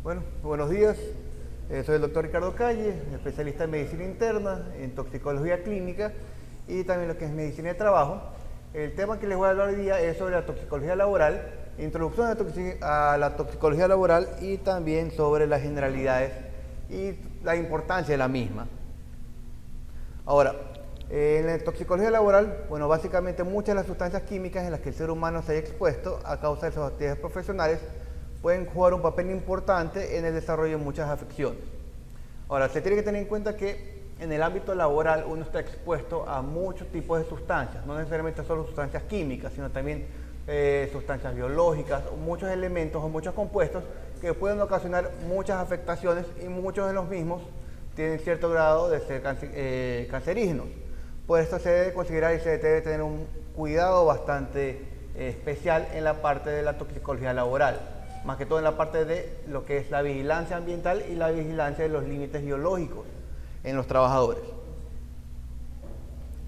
Bueno, buenos días. Soy el doctor Ricardo Calle, especialista en medicina interna, en toxicología clínica y también lo que es medicina de trabajo. El tema que les voy a hablar hoy día es sobre la toxicología laboral, introducción a la toxicología laboral y también sobre las generalidades y la importancia de la misma. Ahora, en la toxicología laboral, bueno, básicamente muchas de las sustancias químicas en las que el ser humano se haya expuesto a causa de sus actividades profesionales pueden jugar un papel importante en el desarrollo de muchas afecciones. Ahora, se tiene que tener en cuenta que en el ámbito laboral uno está expuesto a muchos tipos de sustancias, no necesariamente solo sustancias químicas, sino también sustancias biológicas, muchos elementos o muchos compuestos que pueden ocasionar muchas afectaciones y muchos de los mismos tienen cierto grado de ser cancerígenos. Por esto se debe considerar y se debe tener un cuidado bastante especial en la parte de la toxicología laboral, más que todo en la parte de lo que es la vigilancia ambiental y la vigilancia de los límites biológicos en los trabajadores.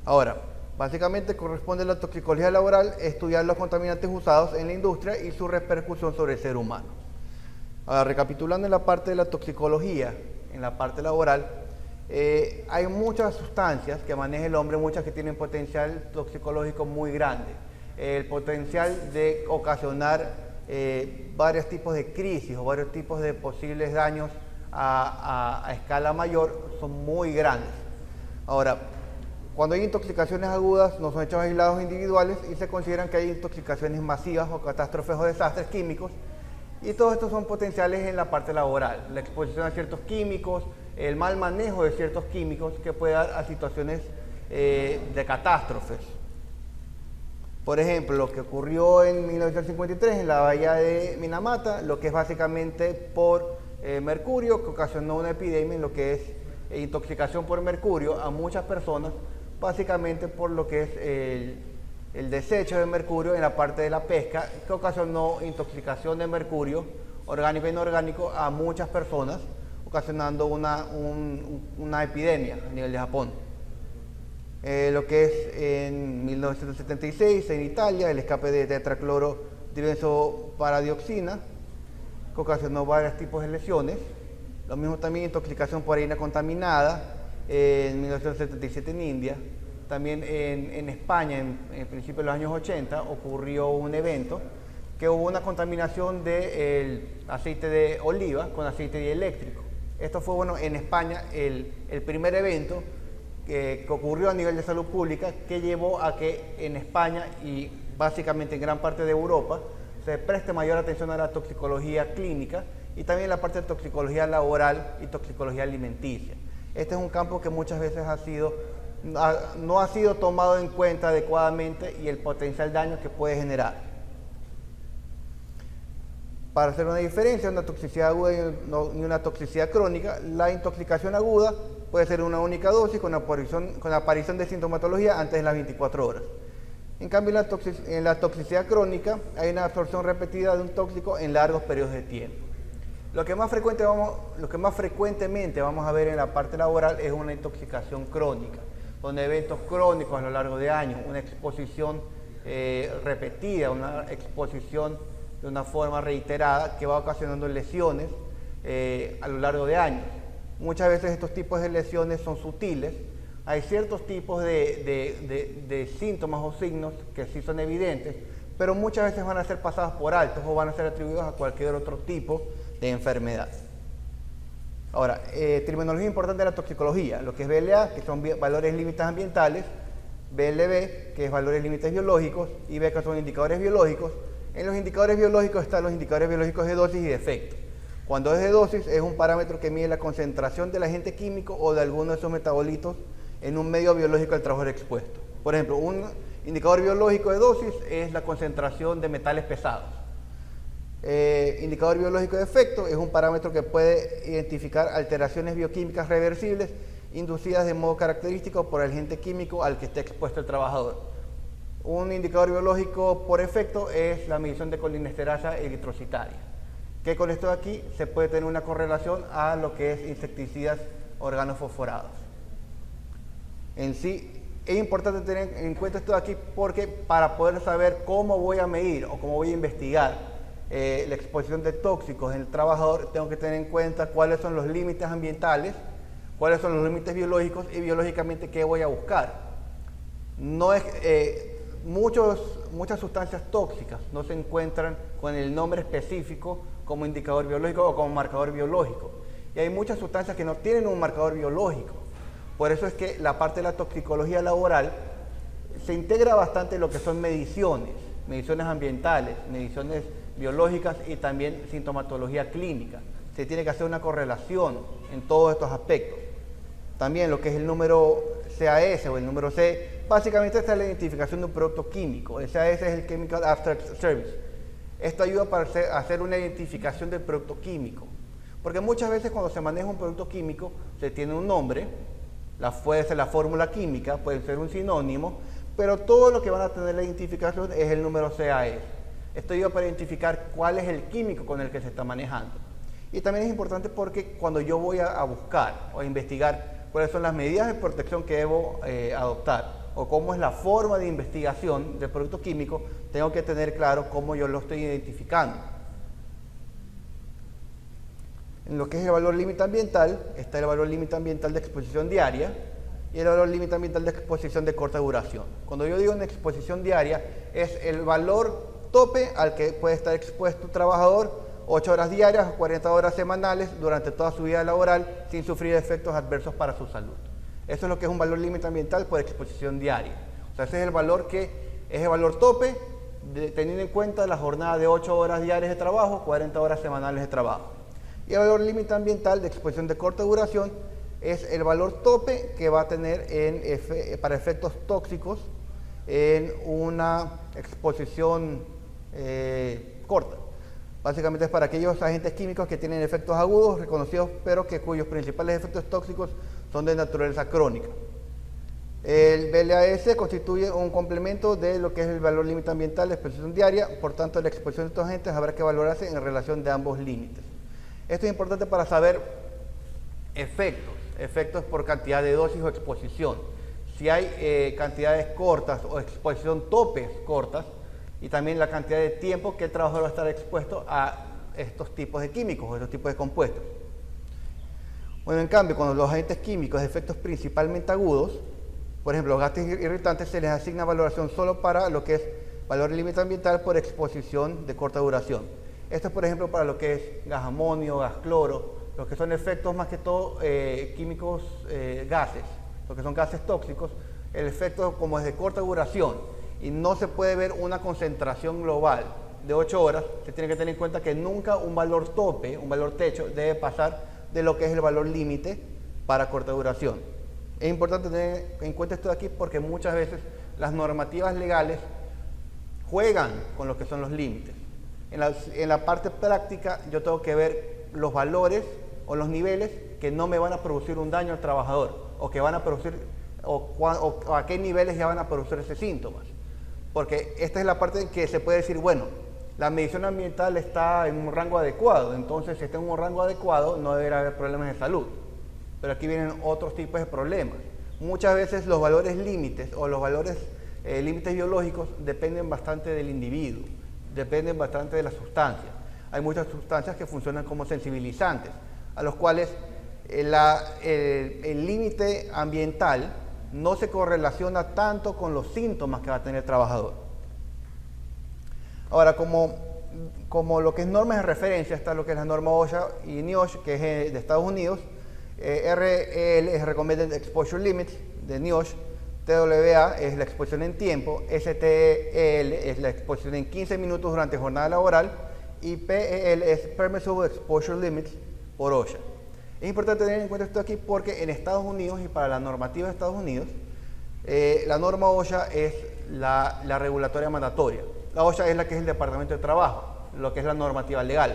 Ahora, básicamente corresponde a la toxicología laboral estudiar los contaminantes usados en la industria y su repercusión sobre el ser humano. Ahora, recapitulando en la parte de la toxicología, en la parte laboral, hay muchas sustancias que maneja el hombre, muchas que tienen potencial toxicológico muy grande. El potencial de ocasionar varios tipos de crisis o varios tipos de posibles daños a escala mayor son muy grandes. Ahora, cuando hay intoxicaciones agudas no son hechos aislados individuales y se consideran que hay intoxicaciones masivas o catástrofes o desastres químicos, y todos estos son potenciales en la parte laboral, la exposición a ciertos químicos, el mal manejo de ciertos químicos que puede dar a situaciones de catástrofes. Por ejemplo, lo que ocurrió en 1953 en la bahía de Minamata, lo que es básicamente por mercurio, que ocasionó una epidemia en lo que es intoxicación por mercurio a muchas personas, básicamente por lo que es el desecho de mercurio en la parte de la pesca, que ocasionó intoxicación de mercurio orgánico e inorgánico a muchas personas, ocasionando una epidemia a nivel de Japón. Lo que es en 1976 en Italia, el escape de tetraclorobenzoparadioxina, que ocasionó varios tipos de lesiones. Lo mismo también intoxicación por harina contaminada en 1977 en India. También en España, en principios de los años 80, ocurrió un evento que hubo una contaminación del aceite de oliva con aceite dieléctrico. Esto fue, bueno, en España el primer evento que ocurrió a nivel de salud pública, que llevó a que en España y básicamente en gran parte de Europa se preste mayor atención a la toxicología clínica y también la parte de toxicología laboral y toxicología alimenticia. Este es un campo que muchas veces no ha sido tomado en cuenta adecuadamente y el potencial daño que puede generar. Para hacer una diferencia entre una toxicidad aguda y una toxicidad crónica, la intoxicación aguda puede ser una única dosis con aparición de sintomatología antes de las 24 horas. En cambio, en la toxicidad crónica hay una absorción repetida de un tóxico en largos periodos de tiempo. Lo que más frecuentemente vamos a ver en la parte laboral es una intoxicación crónica, donde eventos crónicos a lo largo de años, una exposición repetida, una exposición de una forma reiterada que va ocasionando lesiones a lo largo de años. Muchas veces estos tipos de lesiones son sutiles. Hay ciertos tipos de síntomas o signos que sí son evidentes, pero muchas veces van a ser pasados por altos o van a ser atribuidos a cualquier otro tipo de enfermedad. Ahora, terminología importante de la toxicología, lo que es VLA, que son valores límites ambientales, VLB, que es valores límites biológicos, y B, que son indicadores biológicos. En los indicadores biológicos están los indicadores biológicos de dosis y de efecto. Cuando es de dosis, es un parámetro que mide la concentración del agente químico o de alguno de esos metabolitos en un medio biológico al trabajador expuesto. Por ejemplo, un indicador biológico de dosis es la concentración de metales pesados. Indicador biológico de efecto es un parámetro que puede identificar alteraciones bioquímicas reversibles inducidas de modo característico por el agente químico al que esté expuesto el trabajador. Un indicador biológico por efecto es la medición de colinesterasa eritrocitaria, que con esto de aquí se puede tener una correlación a lo que es insecticidas organofosforados. En sí, es importante tener en cuenta esto de aquí porque para poder saber cómo voy a medir o cómo voy a investigar la exposición de tóxicos en el trabajador, tengo que tener en cuenta cuáles son los límites ambientales, cuáles son los límites biológicos y biológicamente qué voy a buscar. No es, muchas sustancias tóxicas no se encuentran con el nombre específico como indicador biológico o como marcador biológico. Y hay muchas sustancias que no tienen un marcador biológico. Por eso es que la parte de la toxicología laboral se integra bastante en lo que son mediciones ambientales, mediciones biológicas y también sintomatología clínica. Se tiene que hacer una correlación en todos estos aspectos. También lo que es el número CAS o el número C, básicamente esta es la identificación de un producto químico. El CAS es el Chemical Abstract Service. Esto ayuda para hacer una identificación del producto químico. Porque muchas veces cuando se maneja un producto químico, se tiene un nombre, puede ser la fórmula química, puede ser un sinónimo, pero todo lo que van a tener la identificación es el número CAS. Esto ayuda para identificar cuál es el químico con el que se está manejando. Y también es importante porque cuando yo voy a buscar o a investigar cuáles son las medidas de protección que debo adoptar o cómo es la forma de investigación del producto químico, tengo que tener claro cómo yo lo estoy identificando. En lo que es el valor límite ambiental, está el valor límite ambiental de exposición diaria y el valor límite ambiental de exposición de corta duración. Cuando yo digo una exposición diaria, es el valor tope al que puede estar expuesto un trabajador 8 horas diarias o 40 horas semanales durante toda su vida laboral sin sufrir efectos adversos para su salud. Eso es lo que es un valor límite ambiental por exposición diaria. O sea, ese es el valor que es el valor tope teniendo en cuenta la jornada de 8 horas diarias de trabajo, 40 horas semanales de trabajo. Y el valor límite ambiental de exposición de corta duración es el valor tope que va a tener para efectos tóxicos en una exposición corta. Básicamente es para aquellos agentes químicos que tienen efectos agudos reconocidos, pero cuyos principales efectos tóxicos son de naturaleza crónica. El BLAS constituye un complemento de lo que es el valor límite ambiental de exposición diaria, por tanto la exposición de estos agentes habrá que valorarse en relación de ambos límites. Esto es importante para saber efectos por cantidad de dosis o exposición. Si hay cantidades cortas o exposición topes cortas, y también la cantidad de tiempo que el trabajador va a estar expuesto a estos tipos de químicos o estos tipos de compuestos. Bueno, en cambio, cuando los agentes químicos de efectos principalmente agudos, por ejemplo, los gases irritantes, se les asigna valoración solo para lo que es valor límite ambiental por exposición de corta duración. Esto es, por ejemplo, para lo que es gas amonio, gas cloro, los que son efectos más que todo químicos gases, lo que son gases tóxicos, el efecto como es de corta duración y no se puede ver una concentración global de 8 horas, se tiene que tener en cuenta que nunca un valor tope, un valor techo, debe pasar de lo que es el valor límite para corta duración. Es importante tener en cuenta esto de aquí porque muchas veces las normativas legales juegan con lo que son los límites. En la parte práctica yo tengo que ver los valores o los niveles que no me van a producir un daño al trabajador o que van a producir o a qué niveles ya van a producir ese síntomas. Porque esta es la parte en que se puede decir, bueno, la medición ambiental está en un rango adecuado, entonces si está en un rango adecuado no deberá haber problemas de salud. Pero aquí vienen otros tipos de problemas. Muchas veces los valores límites o los valores límites biológicos dependen bastante del individuo, dependen bastante de la sustancia. Hay muchas sustancias que funcionan como sensibilizantes, a los cuales el límite ambiental no se correlaciona tanto con los síntomas que va a tener el trabajador. Ahora, como lo que es normas de referencia, está lo que es la norma OSHA y NIOSH, que es de Estados Unidos, REL es Recommended Exposure Limits de NIOSH, TWA es la exposición en tiempo, STEL es la exposición en 15 minutos durante jornada laboral y PEL es Permissible Exposure Limits por OSHA. Es importante tener en cuenta esto aquí porque en Estados Unidos y para la normativa de Estados Unidos, la norma OSHA es la regulatoria mandatoria. La OSHA es la que es el Departamento de Trabajo, lo que es la normativa legal.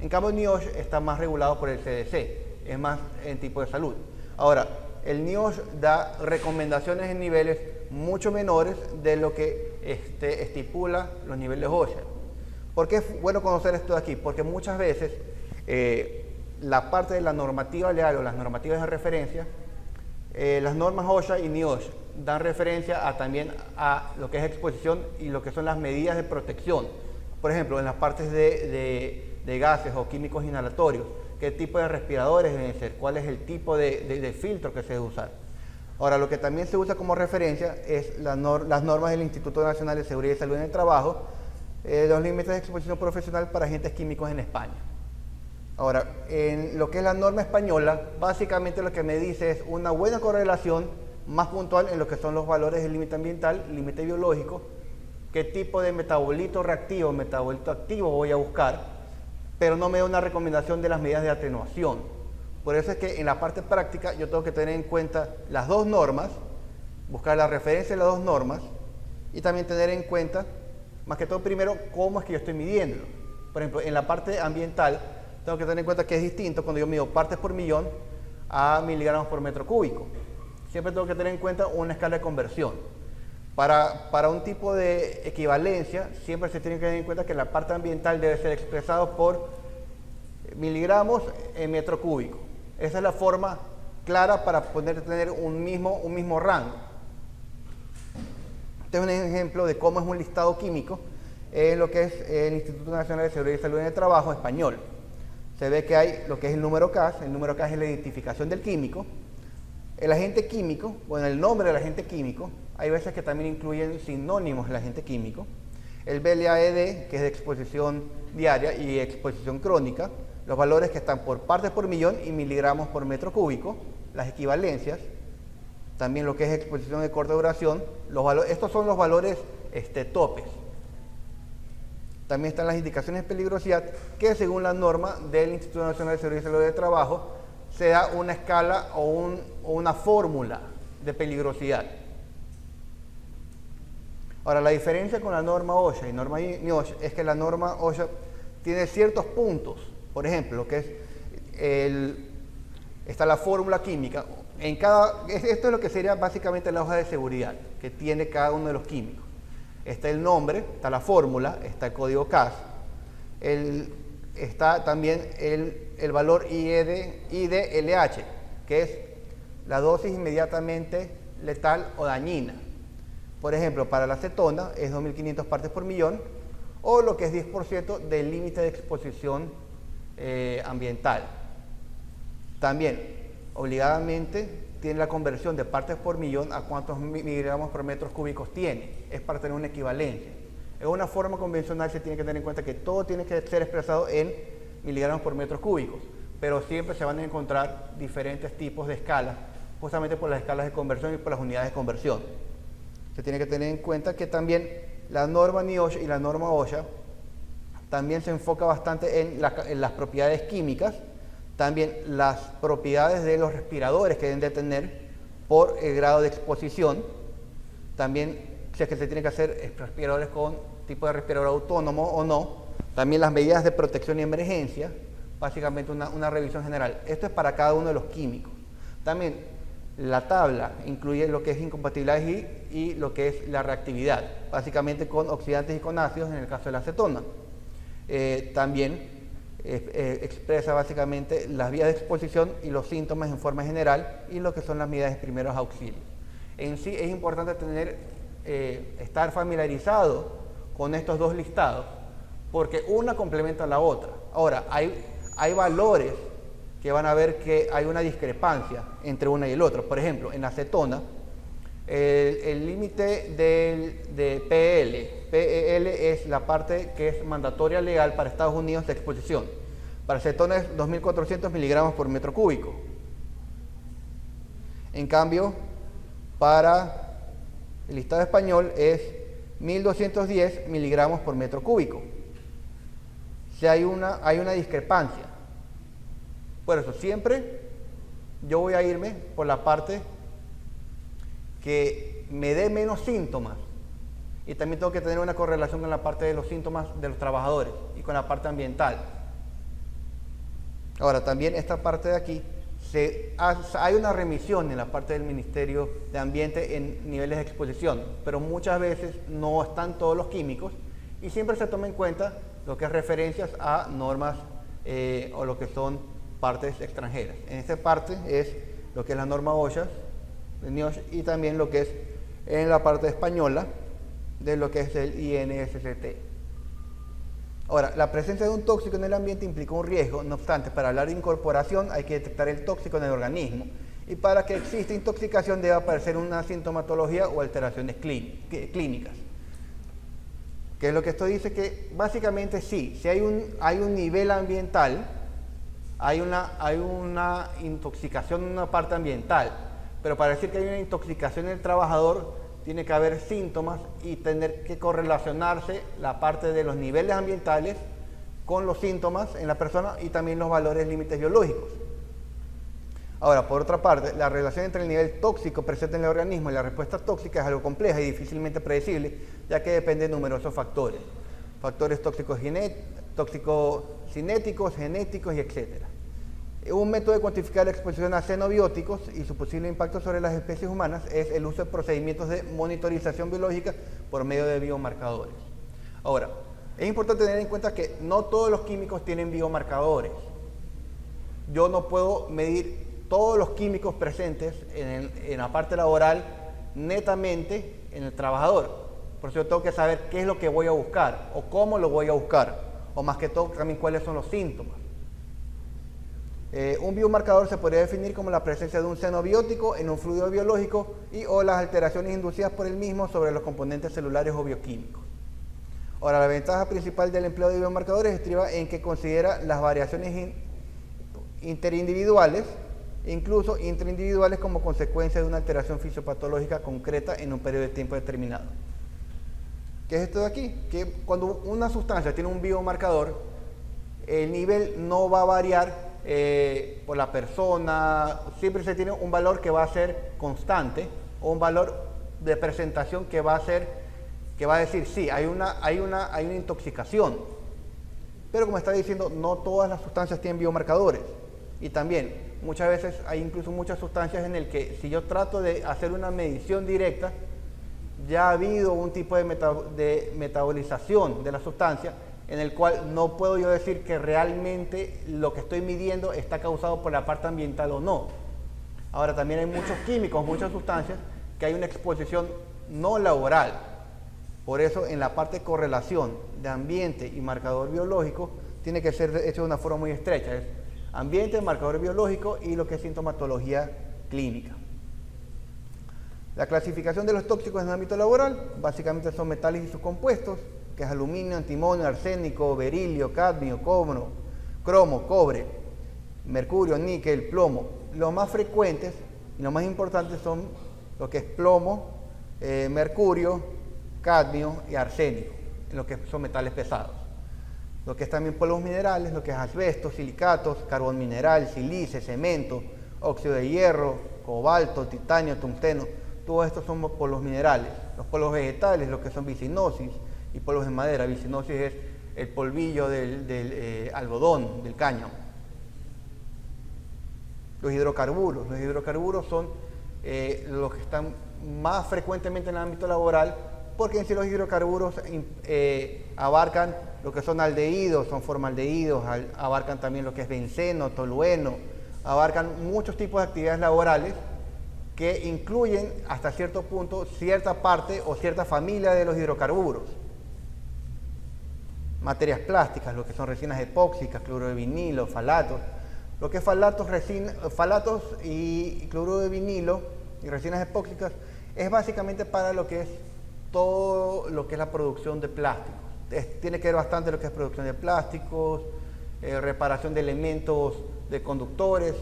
En cambio, el NIOSH está más regulado por el CDC, es más en tipo de salud. Ahora, el NIOSH da recomendaciones en niveles mucho menores de lo que estipula los niveles OSHA. ¿Por qué es bueno conocer esto de aquí? Porque muchas veces la parte de la normativa legal o las normativas de referencia, las normas OSHA y NIOSH dan referencia también a lo que es exposición y lo que son las medidas de protección Por ejemplo, en las partes de gases o químicos inhalatorios, qué tipo de respiradores deben ser, cuál es el tipo de filtro que se debe usar. Ahora, lo que también se usa como referencia es las normas del Instituto Nacional de Seguridad y Salud en el Trabajo, los límites de exposición profesional para agentes químicos en España. Ahora, en lo que es la norma española, básicamente lo que me dice es una buena correlación más puntual en lo que son los valores del límite ambiental, límite biológico, qué tipo de metabolito reactivo, metabolito activo voy a buscar, pero no me da una recomendación de las medidas de atenuación. Por eso es que en la parte práctica yo tengo que tener en cuenta las dos normas, buscar la referencia de las dos normas y también tener en cuenta, más que todo primero, cómo es que yo estoy midiéndolo. Por ejemplo, en la parte ambiental tengo que tener en cuenta que es distinto cuando yo mido partes por millón a miligramos por metro cúbico. Siempre tengo que tener en cuenta una escala de conversión. Para un tipo de equivalencia, siempre se tiene que tener en cuenta que la parte ambiental debe ser expresado por miligramos en metro cúbico. Esa es la forma clara para poder tener un mismo rango. Este es un ejemplo de cómo es un listado químico en lo que es el Instituto Nacional de Seguridad y Salud en el Trabajo español. Se ve que hay lo que es el número CAS. El número CAS es la identificación del químico. El agente químico, bueno, el nombre del agente químico, hay veces que también incluyen sinónimos del agente químico. El BLAED, que es de exposición diaria y exposición crónica, los valores que están por partes por millón y miligramos por metro cúbico, las equivalencias, también lo que es exposición de corta duración, estos son los valores topes. También están las indicaciones de peligrosidad, que según la norma del Instituto Nacional de Seguridad y Salud del Trabajo, se da una escala o una fórmula de peligrosidad. Ahora, la diferencia con la norma OSHA y norma NIOSH es que la norma OSHA tiene ciertos puntos. Por ejemplo, lo que está la fórmula química. Esto es lo que sería básicamente la hoja de seguridad que tiene cada uno de los químicos. Está el nombre, está la fórmula, está el código CAS, está también el valor IDLH, que es la dosis inmediatamente letal o dañina. Por ejemplo, para la acetona es 2.500 partes por millón, o lo que es 10% del límite de exposición ambiental. También, obligadamente, tiene la conversión de partes por millón a cuántos miligramos por metros cúbicos tiene. Es para tener una equivalencia. En una forma convencional se tiene que tener en cuenta que todo tiene que ser expresado en miligramos por metros cúbicos, pero siempre se van a encontrar diferentes tipos de escalas, justamente por las escalas de conversión y por las unidades de conversión. Se tiene que tener en cuenta que también la norma NIOSH y la norma OSHA también se enfoca bastante en las propiedades químicas, también las propiedades de los respiradores que deben de tener por el grado de exposición, también si es que se tiene que hacer respiradores con tipo de respirador autónomo o no, también las medidas de protección y emergencia, básicamente una revisión general. Esto es para cada uno de los químicos. También la tabla incluye lo que es incompatibilidad y lo que es la reactividad, básicamente con oxidantes y con ácidos en el caso de la acetona. También expresa básicamente las vías de exposición y los síntomas en forma general y lo que son las medidas de primeros auxilios. En sí es importante estar familiarizado con estos dos listados porque una complementa a la otra. Ahora, hay valores que van a ver que hay una discrepancia entre una y el otro. Por ejemplo, en acetona, el límite de PEL es la parte que es mandatoria legal para Estados Unidos de exposición. Para acetona es 2.400 miligramos por metro cúbico. En cambio, para el listado español es 1.210 miligramos por metro cúbico. Si hay una discrepancia. Por eso, siempre yo voy a irme por la parte que me dé menos síntomas y también tengo que tener una correlación con la parte de los síntomas de los trabajadores y con la parte ambiental. Ahora, también esta parte de aquí, hay una remisión en la parte del Ministerio de Ambiente en niveles de exposición, pero muchas veces no están todos los químicos y siempre se toma en cuenta lo que es referencias a normas o lo que son partes extranjeras. En esta parte es lo que es la norma OSHA y también lo que es en la parte española de lo que es el INSST. Ahora, la presencia de un tóxico en el ambiente implica un riesgo, no obstante, para hablar de incorporación hay que detectar el tóxico en el organismo y para que exista intoxicación debe aparecer una sintomatología o alteraciones clínicas. ¿Qué es lo que esto dice? Que básicamente sí, si hay un nivel ambiental, hay una intoxicación en una parte ambiental, pero para decir que hay una intoxicación en el trabajador, tiene que haber síntomas y tener que correlacionarse la parte de los niveles ambientales con los síntomas en la persona y también los valores límites biológicos. Ahora, por otra parte, la relación entre el nivel tóxico presente en el organismo y la respuesta tóxica es algo compleja y difícilmente predecible, ya que depende de numerosos factores. Factores tóxicos cinéticos, genéticos y etc. Un método de cuantificar la exposición a xenobióticos y su posible impacto sobre las especies humanas es el uso de procedimientos de monitorización biológica por medio de biomarcadores. Ahora, es importante tener en cuenta que no todos los químicos tienen biomarcadores. Yo no puedo medir todos los químicos presentes en la parte laboral netamente en el trabajador. Por eso yo tengo que saber qué es lo que voy a buscar o cómo lo voy a buscar, o más que todo también cuáles son los síntomas. Un biomarcador se podría definir como la presencia de un xenobiótico en un fluido biológico o las alteraciones inducidas por el mismo sobre los componentes celulares o bioquímicos. Ahora, la ventaja principal del empleo de biomarcadores estriba en que considera las variaciones interindividuales, incluso intraindividuales, como consecuencia de una alteración fisiopatológica concreta en un periodo de tiempo determinado. ¿Qué es esto de aquí? Que cuando una sustancia tiene un biomarcador, el nivel no va a variar por la persona, siempre se tiene un valor que va a ser constante o un valor de presentación que va a decir, sí, hay una intoxicación. Pero como está diciendo, no todas las sustancias tienen biomarcadores. Y también, muchas veces hay incluso muchas sustancias en el que si yo trato de hacer una medición directa, ya ha habido un tipo de metabolización de la sustancia en el cual no puedo yo decir que realmente lo que estoy midiendo está causado por la parte ambiental o no. Ahora, también hay muchos químicos, muchas sustancias, que hay una exposición no laboral. Por eso, en la parte de correlación de ambiente y marcador biológico, tiene que ser hecho de una forma muy estrecha. Es ambiente, marcador biológico y lo que es sintomatología clínica. La clasificación de los tóxicos en el ámbito laboral, básicamente son metales y sus compuestos, que es aluminio, antimonio, arsénico, berilio, cadmio, cromo, cobre, mercurio, níquel, plomo. Los más frecuentes y los más importantes son lo que es plomo, mercurio, cadmio y arsénico, lo que son metales pesados. Lo que es también polvos minerales, lo que es asbesto, silicatos, carbón mineral, silice, cemento, óxido de hierro, cobalto, titanio, tungsteno. Todos estos son polvos minerales. Los polvos vegetales, lo que son bicinosis, y polvos de madera. Bicinosis es el polvillo del algodón, del cáñamo. Los hidrocarburos son los que están más frecuentemente en el ámbito laboral, porque en sí los hidrocarburos abarcan lo que son aldehídos, son formaldehídos, abarcan también lo que es benceno, tolueno, abarcan muchos tipos de actividades laborales que incluyen hasta cierto punto cierta parte o cierta familia de los hidrocarburos. Materias plásticas, lo que son resinas epóxicas, cloruro de vinilo, falatos. Lo que es falatos y cloruro de vinilo y resinas epóxicas es básicamente para lo que es todo lo que es la producción de plásticos. Tiene que ver bastante lo que es producción de plásticos, reparación de elementos de conductores.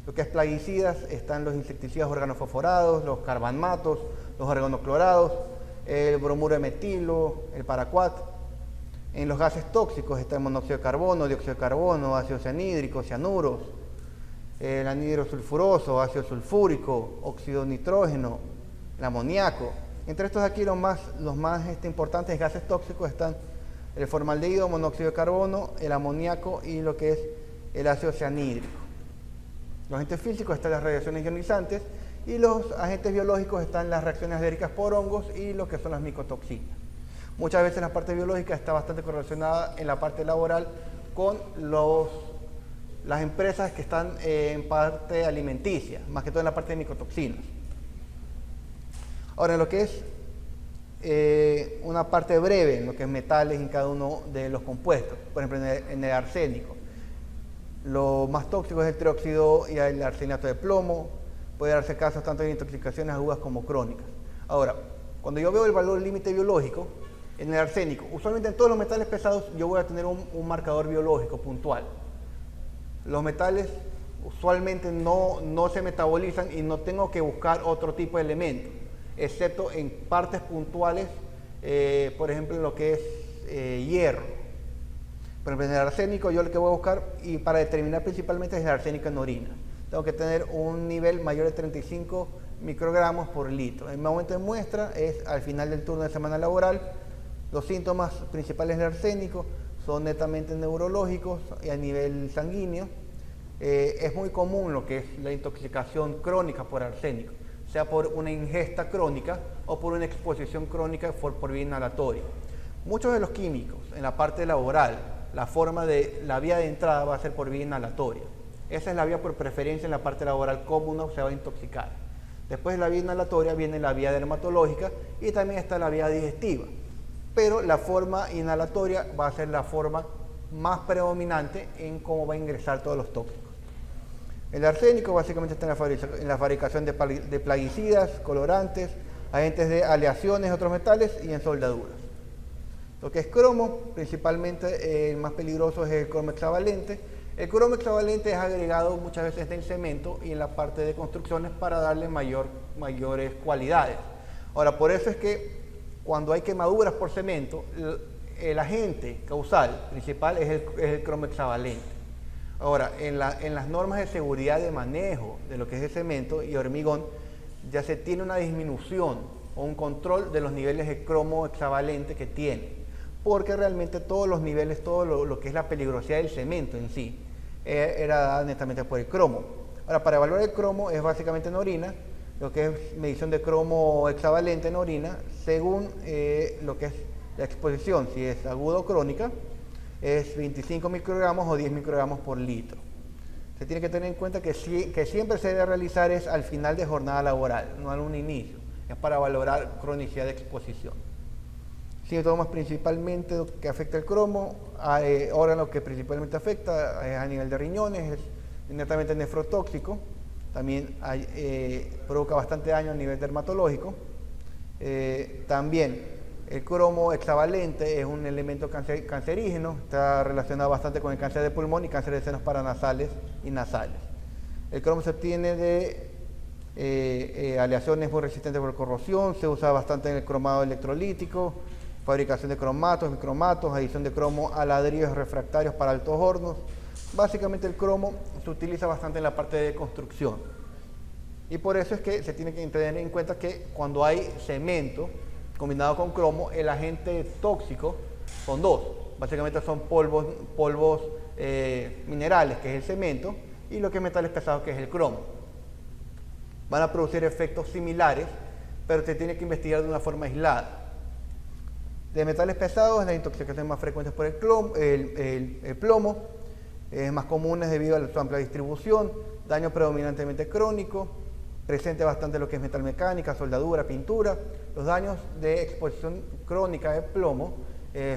Lo que es plaguicidas están los insecticidas organofosforados, los carbamatos, los organoclorados, el bromuro de metilo, el paraquat. En los gases tóxicos está el monóxido de carbono, dióxido de carbono, ácido cianhídrico, cianuros, el anhídrido sulfuroso, ácido sulfúrico, óxido nitrógeno, el amoníaco. Entre estos aquí los más importantes gases tóxicos están el formaldehído, monóxido de carbono, el amoníaco y lo que es el ácido cianhídrico. Los agentes físicos están las radiaciones ionizantes y los agentes biológicos están las reacciones alérgicas por hongos y lo que son las micotoxinas. Muchas veces la parte biológica está bastante correlacionada en la parte laboral con las empresas que están en parte alimenticia, más que todo en la parte de micotoxinas. Ahora, en lo que es una parte breve en lo que es metales en cada uno de los compuestos, por ejemplo en el arsénico. Lo más tóxico es el trióxido y el arseniato de plomo. Puede darse casos tanto de intoxicaciones agudas como crónicas. Ahora, cuando yo veo el valor límite biológico, en el arsénico, usualmente en todos los metales pesados yo voy a tener un marcador biológico puntual. Los metales usualmente no se metabolizan y no tengo que buscar otro tipo de elemento, excepto en partes puntuales, por ejemplo en lo que es hierro. Por ejemplo, en el arsénico yo lo que voy a buscar, y para determinar principalmente, es el arsénico en orina. Tengo que tener un nivel mayor de 35 microgramos por litro. El momento de muestra es al final del turno de semana laboral. Los síntomas principales del arsénico son netamente neurológicos y a nivel sanguíneo. Es muy común lo que es la intoxicación crónica por arsénico, sea por una ingesta crónica o por una exposición crónica por vía inhalatoria. Muchos de los químicos en la parte laboral, la vía de entrada va a ser por vía inhalatoria. Esa es la vía por preferencia en la parte laboral, cómo uno se va a intoxicar. Después de la vía inhalatoria viene la vía dermatológica y también está la vía digestiva. Pero la forma inhalatoria va a ser la forma más predominante en cómo va a ingresar todos los tóxicos. El arsénico básicamente está en la fabricación de plaguicidas, colorantes, agentes de aleaciones de otros metales y en soldaduras. Lo que es cromo, principalmente el más peligroso es el cromo hexavalente. El cromo hexavalente es agregado muchas veces en el cemento y en la parte de construcciones para darle mayores cualidades. Ahora, por eso es que cuando hay quemaduras por cemento, el agente causal principal es el cromo hexavalente. Ahora, en las normas de seguridad de manejo de lo que es el cemento y hormigón, ya se tiene una disminución o un control de los niveles de cromo hexavalente que tiene, porque realmente todos los niveles, todo lo que es la peligrosidad del cemento en sí, era dada netamente por el cromo. Ahora, para evaluar el cromo es básicamente en orina, lo que es medición de cromo hexavalente en orina, según lo que es la exposición, si es aguda o crónica, es 25 microgramos o 10 microgramos por litro. Se tiene que tener en cuenta que siempre se debe realizar es al final de jornada laboral, no al un inicio. Es para valorar cronicidad de exposición. Síntomas principalmente que afecta el cromo, órgano que principalmente afecta es a nivel de riñones, es netamente nefrotóxico, también provoca bastante daño a nivel dermatológico. También el cromo hexavalente es un elemento cancerígeno, está relacionado bastante con el cáncer de pulmón y cáncer de senos paranasales y nasales. El cromo se obtiene de aleaciones muy resistentes por corrosión, se usa bastante en el cromado electrolítico, fabricación de cromatos, micromatos, adición de cromo a ladrillos refractarios para altos hornos. Básicamente el cromo se utiliza bastante en la parte de construcción. Y por eso es que se tiene que tener en cuenta que cuando hay cemento combinado con cromo, el agente tóxico son dos. Básicamente son polvos minerales, que es el cemento, y lo que es metales pesados, que es el cromo. Van a producir efectos similares, pero se tiene que investigar de una forma aislada. De metales pesados, las intoxicaciones más frecuentes por el plomo, más comunes debido a su amplia distribución, daño predominantemente crónico, presente bastante lo que es metalmecánica, soldadura, pintura. Los daños de exposición crónica de plomo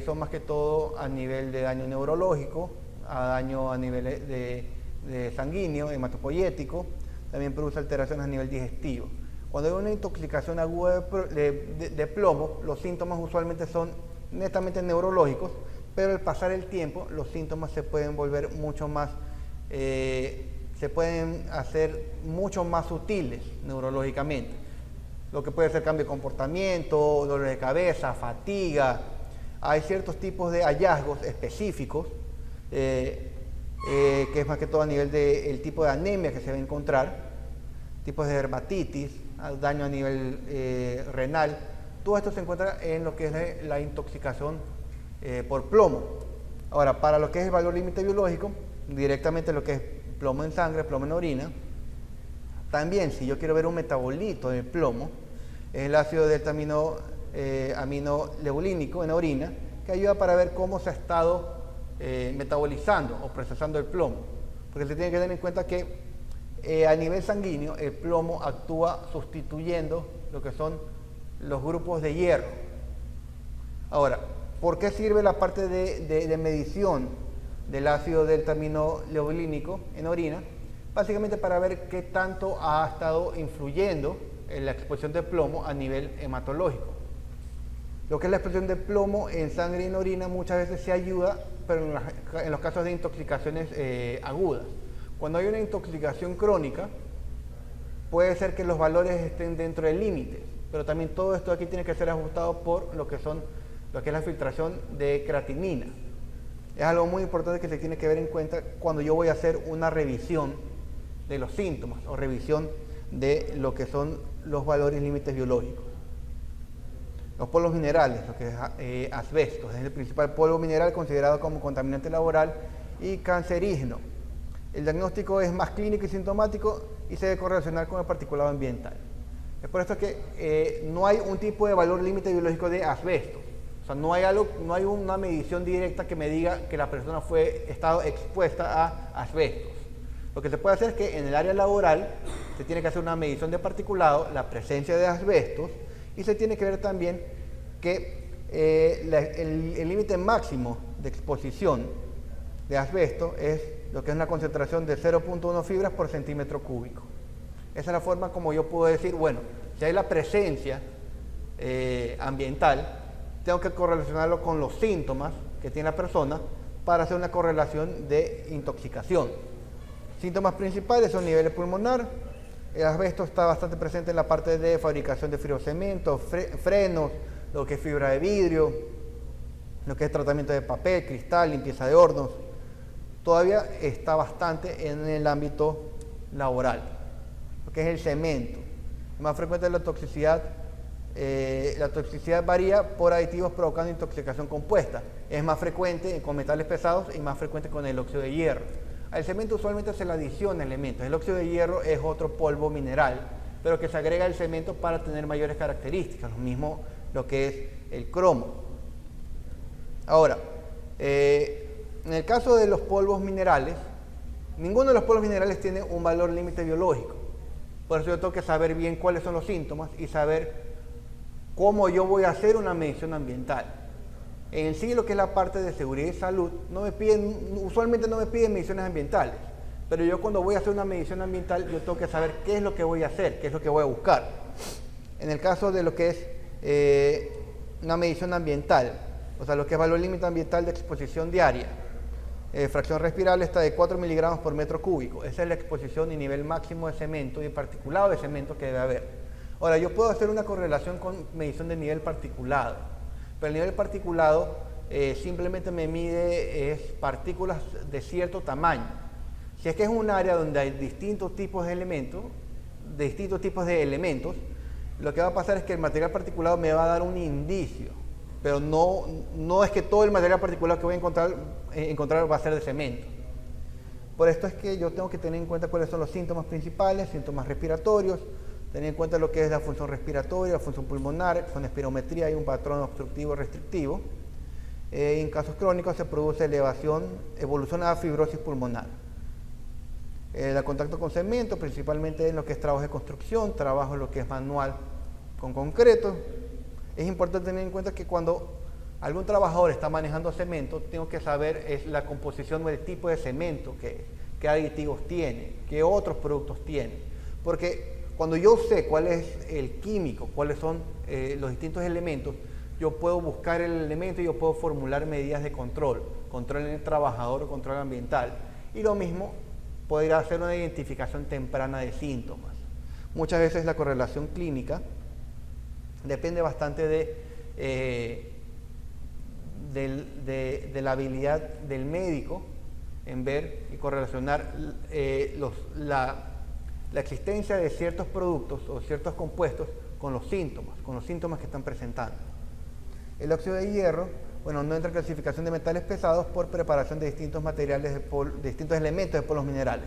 son más que todo a nivel de daño neurológico, daño a nivel de sanguíneo, hematopoyético, también produce alteraciones a nivel digestivo. Cuando hay una intoxicación aguda de plomo, los síntomas usualmente son netamente neurológicos, pero al pasar el tiempo los síntomas se pueden volver mucho más, se pueden hacer mucho más sutiles neurológicamente. Lo que puede ser cambio de comportamiento, dolor de cabeza, fatiga. Hay ciertos tipos de hallazgos específicos, que es más que todo a nivel del tipo de anemia que se va a encontrar, tipos de dermatitis, daño a nivel renal. Todo esto se encuentra en lo que es la intoxicación por plomo. Ahora, para lo que es el valor límite biológico, directamente lo que es plomo en sangre, plomo en orina, también si yo quiero ver un metabolito del plomo, es el ácido delta aminoleucínico en orina, que ayuda para ver cómo se ha estado metabolizando o procesando el plomo. Porque se tiene que tener en cuenta que a nivel sanguíneo el plomo actúa sustituyendo lo que son los grupos de hierro. Ahora, ¿por qué sirve la parte de medición del ácido delta-aminoleulínico en orina? Básicamente para ver qué tanto ha estado influyendo en la exposición de plomo a nivel hematológico. Lo que es la exposición de plomo en sangre y en orina muchas veces se ayuda, pero en los casos de intoxicaciones agudas. Cuando hay una intoxicación crónica, puede ser que los valores estén dentro del límite, pero también todo esto aquí tiene que ser ajustado por lo que es la filtración de creatinina. Es algo muy importante que se tiene que ver en cuenta cuando yo voy a hacer una revisión de los síntomas o revisión de lo que son los valores límites biológicos. Los polvos minerales, lo que es asbesto, es el principal polvo mineral considerado como contaminante laboral y cancerígeno. El diagnóstico es más clínico y sintomático y se debe correlacionar con el particulado ambiental. Es por esto que no hay un tipo de valor límite biológico de asbesto. O sea, no hay una medición directa que me diga que la persona estado expuesta a asbestos. Lo que se puede hacer es que en el área laboral se tiene que hacer una medición de particulado, la presencia de asbestos, y se tiene que ver también que el límite máximo de exposición de asbesto es lo que es una concentración de 0.1 fibras por centímetro cúbico. Esa es la forma como yo puedo decir, bueno, si hay la presencia ambiental, tengo que correlacionarlo con los síntomas que tiene la persona para hacer una correlación de intoxicación. Síntomas principales son niveles pulmonar. El asbesto está bastante presente en la parte de fabricación de fibrocemento, frenos, lo que es fibra de vidrio, lo que es tratamiento de papel, cristal, limpieza de hornos. Todavía está bastante en el ámbito laboral, lo que es el cemento. Es más frecuente la toxicidad varía por aditivos provocando intoxicación compuesta. Es más frecuente con metales pesados y más frecuente con el óxido de hierro. Al cemento usualmente se le adiciona elementos. El óxido de hierro es otro polvo mineral, pero que se agrega al cemento para tener mayores características, lo mismo lo que es el cromo. Ahora, en el caso de los polvos minerales, ninguno de los polvos minerales tiene un valor límite biológico. Por eso yo tengo que saber bien cuáles son los síntomas y saber cómo yo voy a hacer una medición ambiental. En sí, lo que es la parte de seguridad y salud, usualmente no me piden mediciones ambientales, pero yo cuando voy a hacer una medición ambiental, yo tengo que saber qué es lo que voy a hacer, qué es lo que voy a buscar. En el caso de lo que es una medición ambiental, o sea, lo que es valor límite ambiental de exposición diaria, fracción respirable está de 4 miligramos por metro cúbico. Esa es la exposición y nivel máximo de cemento y particulado de cemento que debe haber. Ahora, yo puedo hacer una correlación con medición de nivel particulado. Pero el nivel particulado simplemente me mide partículas de cierto tamaño. Si es que es un área donde hay distintos tipos de elementos, lo que va a pasar es que el material particulado me va a dar un indicio, pero no es que todo el material particulado que voy a encontrar va a ser de cemento. Por esto es que yo tengo que tener en cuenta cuáles son los síntomas principales, síntomas respiratorios, tener en cuenta lo que es la función respiratoria, la función pulmonar. Con espirometría hay un patrón obstructivo restrictivo. En casos crónicos se produce evolución a fibrosis pulmonar. El contacto con cemento, principalmente en lo que es trabajo de construcción, trabajo en lo que es manual con concreto. Es importante tener en cuenta que cuando algún trabajador está manejando cemento, tengo que saber la composición o el tipo de cemento qué aditivos tiene, qué otros productos tiene. Porque cuando yo sé cuál es el químico, cuáles son los distintos elementos, yo puedo buscar el elemento y yo puedo formular medidas de control en el trabajador o control ambiental. Y lo mismo, poder hacer una identificación temprana de síntomas. Muchas veces la correlación clínica depende bastante de la habilidad del médico en ver y correlacionar la existencia de ciertos productos o ciertos compuestos con los síntomas que están presentando. El óxido de hierro, no entra en clasificación de metales pesados por preparación de distintos materiales, de distintos elementos de polvos minerales.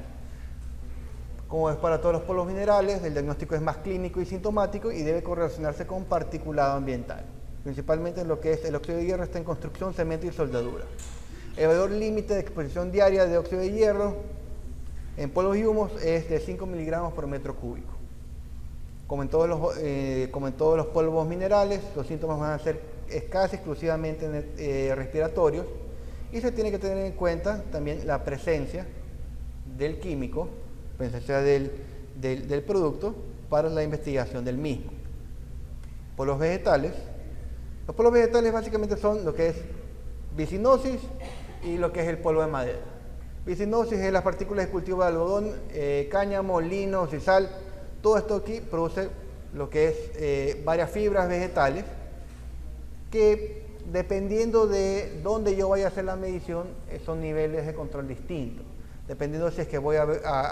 Como es para todos los polvos minerales, el diagnóstico es más clínico y sintomático y debe correlacionarse con particulado ambiental. Principalmente lo que es el óxido de hierro está en construcción, cemento y soldadura. El valor límite de exposición diaria de óxido de hierro en polvos y humos es de 5 miligramos por metro cúbico. Como en todos los polvos minerales, los síntomas van a ser es casi exclusivamente respiratorios, y se tiene que tener en cuenta también la presencia del químico, presencia del producto para la investigación del mismo. Polvos vegetales. Los polvos vegetales básicamente son lo que es vicinosis y lo que es el polvo de madera. Vicinosis es las partículas de cultivo de algodón, cáñamo, lino, sisal. Todo esto aquí produce lo que es varias fibras vegetales que, dependiendo de dónde yo vaya a hacer la medición, son niveles de control distintos. Dependiendo si es que voy a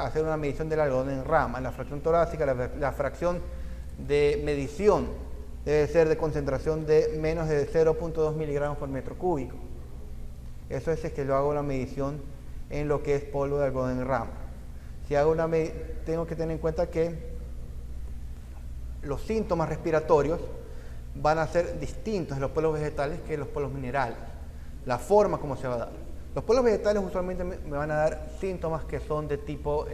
hacer una medición del algodón en rama, la fracción torácica, la fracción de medición debe ser de concentración de menos de 0.2 miligramos por metro cúbico. Eso es si es que yo hago la medición en lo que es polvo de algodón en rama. Si hago tengo que tener en cuenta que los síntomas respiratorios van a ser distintos en los polvos vegetales que en los polvos minerales. La forma como se va a dar. Los polvos vegetales usualmente me van a dar síntomas que son de tipo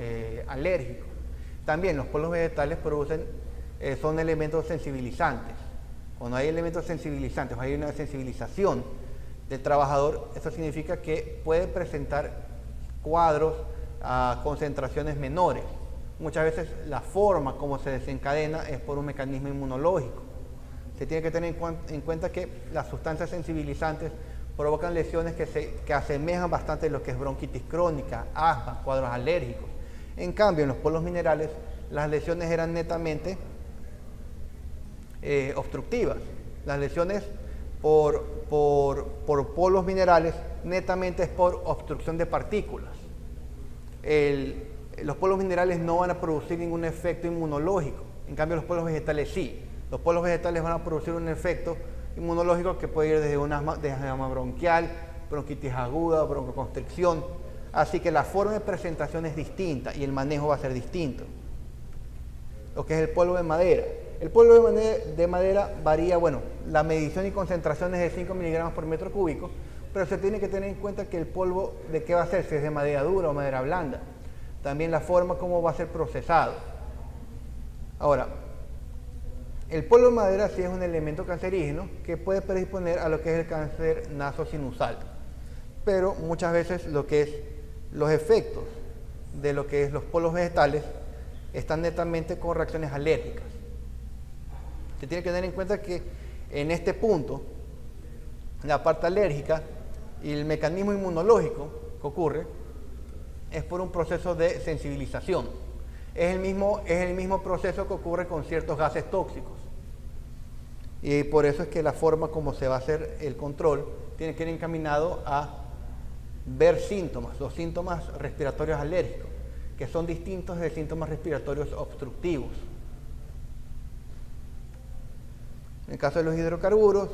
alérgico. También los polvos vegetales son elementos sensibilizantes. Cuando hay elementos sensibilizantes, hay una sensibilización del trabajador, eso significa que puede presentar cuadros a concentraciones menores. Muchas veces la forma como se desencadena es por un mecanismo inmunológico. Se tiene que tener en cuenta que las sustancias sensibilizantes provocan lesiones que asemejan bastante lo que es bronquitis crónica, asma, cuadros alérgicos. En cambio, en los polvos minerales, las lesiones eran netamente obstructivas. Las lesiones por polvos minerales netamente es por obstrucción de partículas. Los polvos minerales no van a producir ningún efecto inmunológico, en cambio los polvos vegetales sí. Los polvos vegetales van a producir un efecto inmunológico que puede ir desde un asma bronquial, bronquitis aguda, broncoconstricción. Así que la forma de presentación es distinta y el manejo va a ser distinto. Lo que es el polvo de madera. El polvo de madera varía, la medición y concentración es de 5 miligramos por metro cúbico, pero se tiene que tener en cuenta que el polvo, ¿de qué va a ser? Si es de madera dura o madera blanda. También la forma como va a ser procesado. Ahora, el polvo de madera sí es un elemento cancerígeno que puede predisponer a lo que es el cáncer nasosinusal, pero muchas veces los efectos de lo que es los polvos vegetales están netamente con reacciones alérgicas. Se tiene que tener en cuenta que en este punto, la parte alérgica y el mecanismo inmunológico que ocurre es por un proceso de sensibilización. Es el mismo proceso que ocurre con ciertos gases tóxicos. Y por eso es que la forma como se va a hacer el control tiene que ir encaminado a ver síntomas, los síntomas respiratorios alérgicos, que son distintos de síntomas respiratorios obstructivos. En el caso de los hidrocarburos,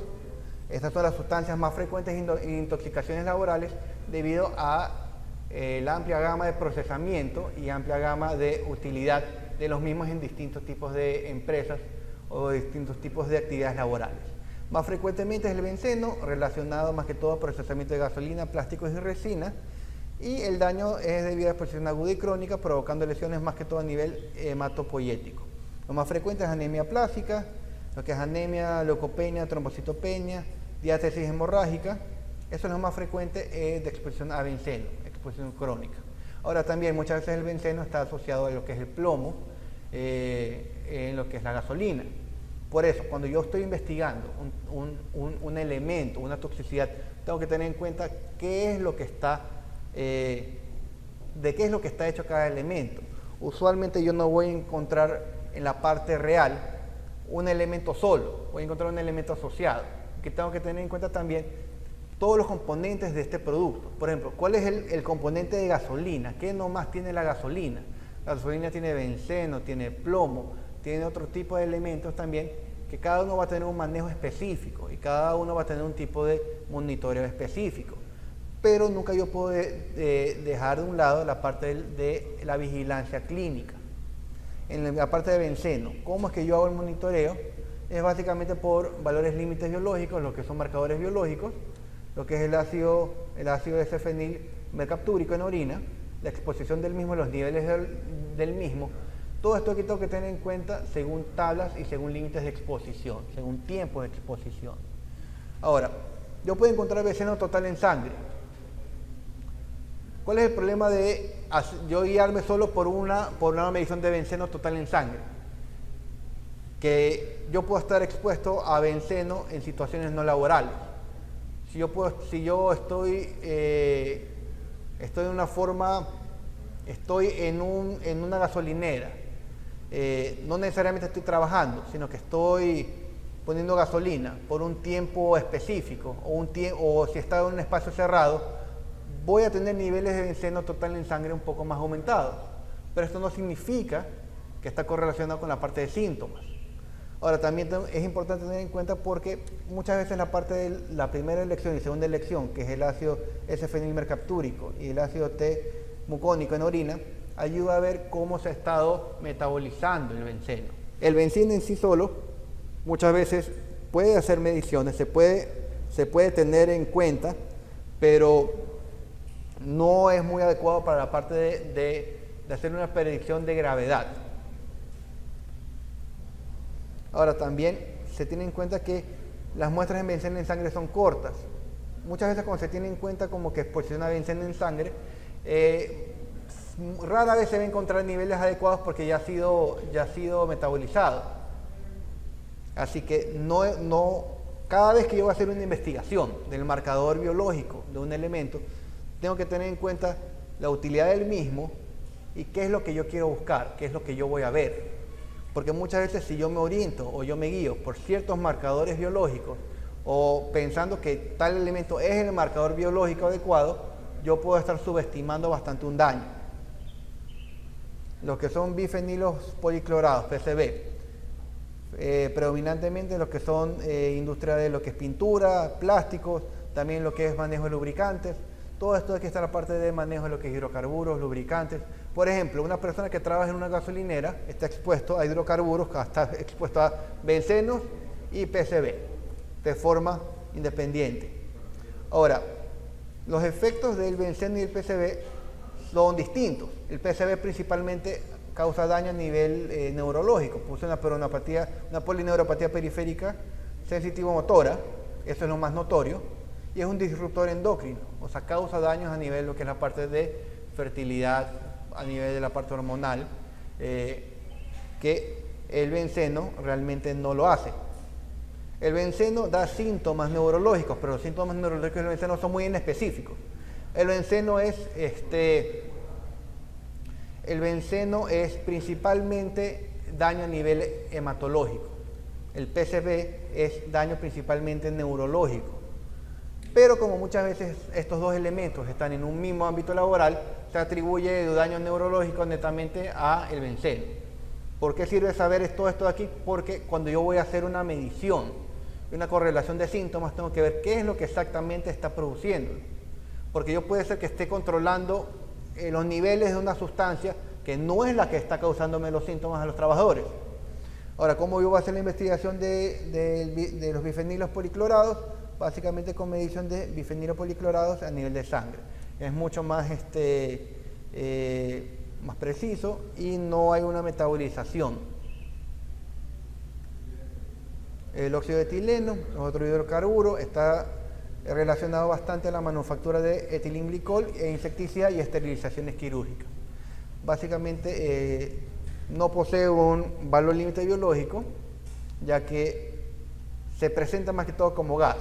estas son las sustancias más frecuentes en intoxicaciones laborales debido a la amplia gama de procesamiento y amplia gama de utilidad de los mismos en distintos tipos de empresas o distintos tipos de actividades laborales. Más frecuentemente es el benceno, relacionado más que todo a procesamiento de gasolina, plásticos y resina, y el daño es debido a exposición aguda y crónica, provocando lesiones más que todo a nivel hematopoyético. Lo más frecuente es anemia plástica, lo que es anemia, leucopenia, trombocitopenia, diátesis hemorrágica. Eso es lo más frecuente de exposición a benceno, exposición crónica. Ahora también muchas veces el benceno está asociado a lo que es el plomo, en lo que es la gasolina. Por eso, cuando yo estoy investigando un elemento, una toxicidad, tengo que tener en cuenta de qué es lo que está hecho cada elemento. Usualmente yo no voy a encontrar en la parte real un elemento solo, voy a encontrar un elemento asociado, que tengo que tener en cuenta también todos los componentes de este producto. Por ejemplo, ¿cuál es el componente de gasolina? ¿Qué nomás tiene la gasolina? La gasolina tiene benceno, tiene plomo, tiene otro tipo de elementos también, que cada uno va a tener un manejo específico y cada uno va a tener un tipo de monitoreo específico. Pero nunca yo puedo dejar de un lado la parte de la vigilancia clínica. En la parte de benceno, ¿cómo es que yo hago el monitoreo? Es básicamente por valores límites biológicos, lo que son marcadores biológicos, lo que es el ácido S-fenil mercaptúrico en orina, la exposición del mismo, los niveles del mismo. Todo esto aquí tengo que tener en cuenta según tablas y según límites de exposición, según tiempo de exposición. Ahora, yo puedo encontrar benceno total en sangre. ¿Cuál es el problema de yo guiarme solo por una medición de benceno total en sangre? Que yo puedo estar expuesto a benceno en situaciones no laborales. Si yo estoy en una gasolinera, no necesariamente estoy trabajando, sino que estoy poniendo gasolina por un tiempo específico o si está en un espacio cerrado, voy a tener niveles de benceno total en sangre un poco más aumentados. Pero esto no significa que está correlacionado con la parte de síntomas. Ahora, también es importante tener en cuenta porque muchas veces la parte de la primera elección y segunda elección, que es el ácido S-fenilmercaptúrico y el ácido T-mucónico en orina, ayuda a ver cómo se ha estado metabolizando el benceno. El benceno en sí solo, muchas veces puede hacer mediciones, se puede tener en cuenta, pero no es muy adecuado para la parte de hacer una predicción de gravedad. Ahora, también se tiene en cuenta que las muestras de benceno en sangre son cortas. Muchas veces cuando se tiene en cuenta como que exposición a benceno en sangre, rara vez se va a encontrar niveles adecuados porque ya ha sido metabolizado. Así que cada vez que yo voy a hacer una investigación del marcador biológico de un elemento, tengo que tener en cuenta la utilidad del mismo y qué es lo que yo quiero buscar, qué es lo que yo voy a ver. Porque muchas veces si yo me oriento o yo me guío por ciertos marcadores biológicos o pensando que tal elemento es el marcador biológico adecuado, yo puedo estar subestimando bastante un daño. Los que son bifenilos policlorados, PCB, predominantemente los que son industria de lo que es pintura, plásticos, también lo que es manejo de lubricantes. Todo esto aquí está la parte de manejo de lo que es hidrocarburos, lubricantes. Por ejemplo, una persona que trabaja en una gasolinera está expuesto a hidrocarburos, está expuesto a bencenos y PCB de forma independiente. Ahora, los efectos del benceno y el PCB son distintos. El PCB principalmente causa daño a nivel neurológico, produce una polineuropatía periférica sensitivo-motora, eso es lo más notorio, y es un disruptor endocrino, o sea, causa daños a nivel de lo que es la parte de fertilidad, a nivel de la parte hormonal, que el benceno realmente no lo hace. El benceno da síntomas neurológicos, pero los síntomas neurológicos del benceno son muy inespecíficos. El benceno es principalmente daño a nivel hematológico. El PCB es daño principalmente neurológico. Pero como muchas veces estos dos elementos están en un mismo ámbito laboral, se atribuye el daño neurológico netamente a el benceno. ¿Por qué sirve saber todo esto de aquí? Porque cuando yo voy a hacer una medición, una correlación de síntomas, tengo que ver qué es lo que exactamente está produciendo. Porque yo puede ser que esté controlando los niveles de una sustancia que no es la que está causándome los síntomas a los trabajadores. Ahora, ¿cómo yo voy a hacer la investigación de los bifenilos policlorados? Básicamente con medición de bifenilos policlorados a nivel de sangre. Es mucho más, más preciso y no hay una metabolización. El óxido de etileno, otro hidrocarburo, está relacionado bastante a la manufactura de etilenglicol e insecticida y esterilizaciones quirúrgicas. Básicamente no posee un valor límite biológico, ya que se presenta más que todo como gas.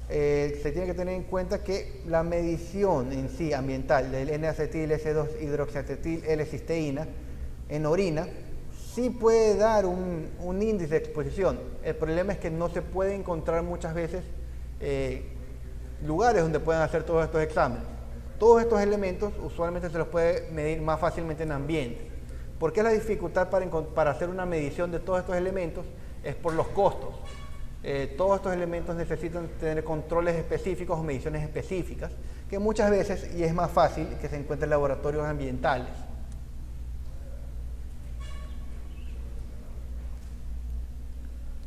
Se tiene que tener en cuenta que la medición en sí ambiental del N-acetil, S2-hidroxiacetil, L-cisteína en orina sí puede dar un índice de exposición. El problema es que no se puede encontrar muchas veces lugares donde puedan hacer todos estos exámenes. Todos estos elementos usualmente se los puede medir más fácilmente en ambiente. ¿Por qué la dificultad para hacer una medición de todos estos elementos? Es por los costos. Todos estos elementos necesitan tener controles específicos o mediciones específicas, que muchas veces, y es más fácil, que se encuentren en laboratorios ambientales.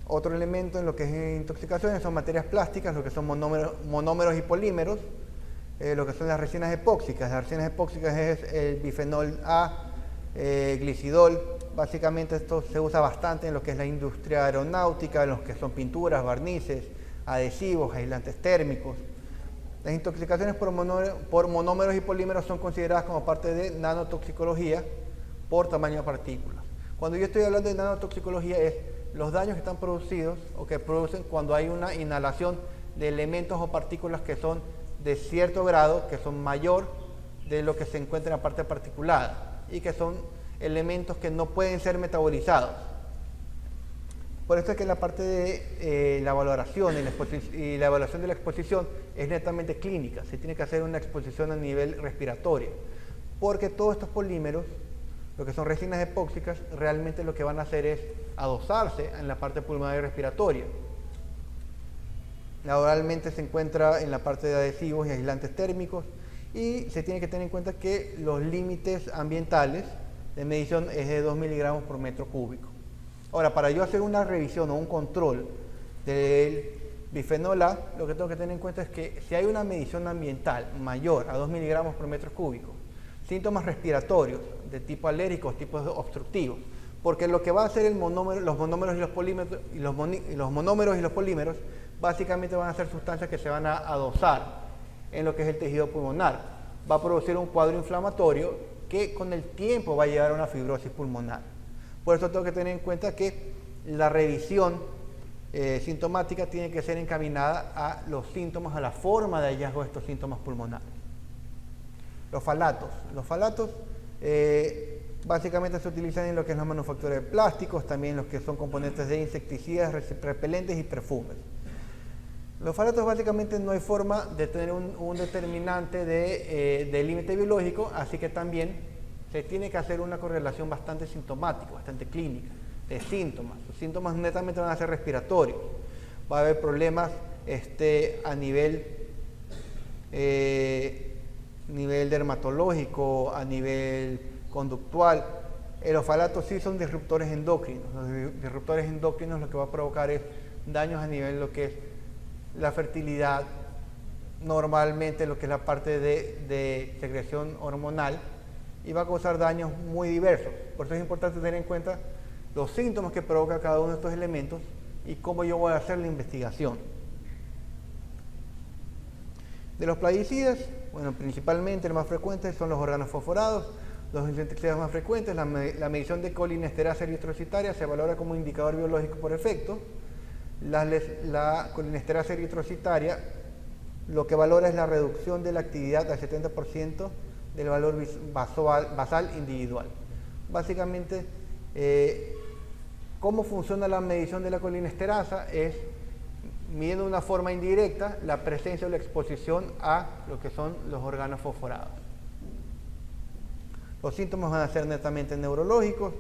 Otro elemento en lo que es intoxicaciones son materias plásticas, lo que son monómeros y polímeros, lo que son las resinas epóxicas. Las resinas epóxicas es el bifenol A, glicidol. Básicamente esto se usa bastante en lo que es la industria aeronáutica, en lo que son pinturas, barnices, adhesivos, aislantes térmicos. Las intoxicaciones por monómeros y polímeros son consideradas como parte de nanotoxicología por tamaño de partículas. Cuando yo estoy hablando de nanotoxicología es los daños que están producidos o que producen cuando hay una inhalación de elementos o partículas que son de cierto grado, que son mayor de lo que se encuentra en la parte particulada y que son elementos que no pueden ser metabolizados. Por eso es que la parte de la valoración y la evaluación de la exposición es netamente clínica. Se tiene que hacer una exposición a nivel respiratorio, porque todos estos polímeros, lo que son resinas epóxicas, realmente lo que van a hacer es adosarse en la parte pulmonar y respiratoria. Laboralmente se encuentra en la parte de adhesivos y aislantes térmicos, y se tiene que tener en cuenta que los límites ambientales de medición es de 2 miligramos por metro cúbico. Ahora, para yo hacer una revisión o un control del bifenol A, lo que tengo que tener en cuenta es que si hay una medición ambiental mayor a 2 miligramos por metro cúbico, síntomas respiratorios de tipo alérgicos, tipos obstructivos, porque lo que va a hacer los monómeros y los polímeros, básicamente van a ser sustancias que se van a adosar en lo que es el tejido pulmonar. Va a producir un cuadro inflamatorio que con el tiempo va a llevar a una fibrosis pulmonar. Por eso tengo que tener en cuenta que la revisión sintomática tiene que ser encaminada a los síntomas, a la forma de hallazgo de estos síntomas pulmonares. Los falatos. Los falatos básicamente se utilizan en lo que es la manufactura de plásticos, también los que son componentes de insecticidas, repelentes y perfumes. Los falatos básicamente no hay forma de tener un determinante de límite biológico, así que también se tiene que hacer una correlación bastante sintomática, bastante clínica, de síntomas. Los síntomas netamente van a ser respiratorios. Va a haber problemas a nivel dermatológico, a nivel conductual. Los falatos sí son disruptores endocrinos. Los disruptores endocrinos lo que va a provocar es daños a nivel de lo que es la fertilidad, normalmente lo que es la parte de secreción hormonal, y va a causar daños muy diversos. Por eso es importante tener en cuenta los síntomas que provoca cada uno de estos elementos y cómo yo voy a hacer la investigación. De los plaguicidas, bueno, principalmente los más frecuentes son los organofosforados. Los insecticidas más frecuentes, la medición de colinesterasa eritrocitaria se valora como indicador biológico por efecto. La colinesterasa eritrocitaria lo que valora es la reducción de la actividad al 70% del valor basal individual. Básicamente, ¿cómo funciona la medición de la colinesterasa? Es midiendo de una forma indirecta la presencia o la exposición a lo que son los órganos fosforados. Los síntomas van a ser netamente neurológicos,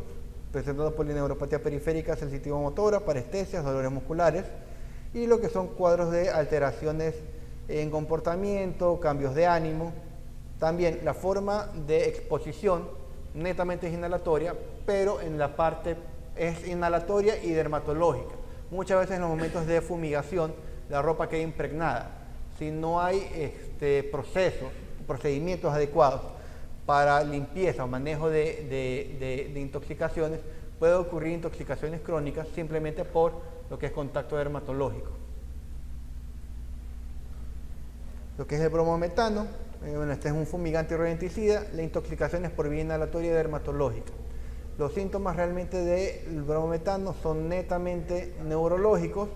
presentando polineuropatía periférica sensitivo-motora, parestesias, dolores musculares, y lo que son cuadros de alteraciones en comportamiento, cambios de ánimo. También la forma de exposición netamente es inhalatoria, pero en la parte es inhalatoria y dermatológica. Muchas veces en los momentos de fumigación la ropa queda impregnada. Si no hay procedimientos adecuados para limpieza o manejo de intoxicaciones, puede ocurrir intoxicaciones crónicas simplemente por lo que es contacto dermatológico. Lo que es el bromometano, bueno, este es un fumigante y rodenticida. La intoxicación es por vía inhalatoria y dermatológica. Los síntomas realmente del bromometano son netamente neurológicos,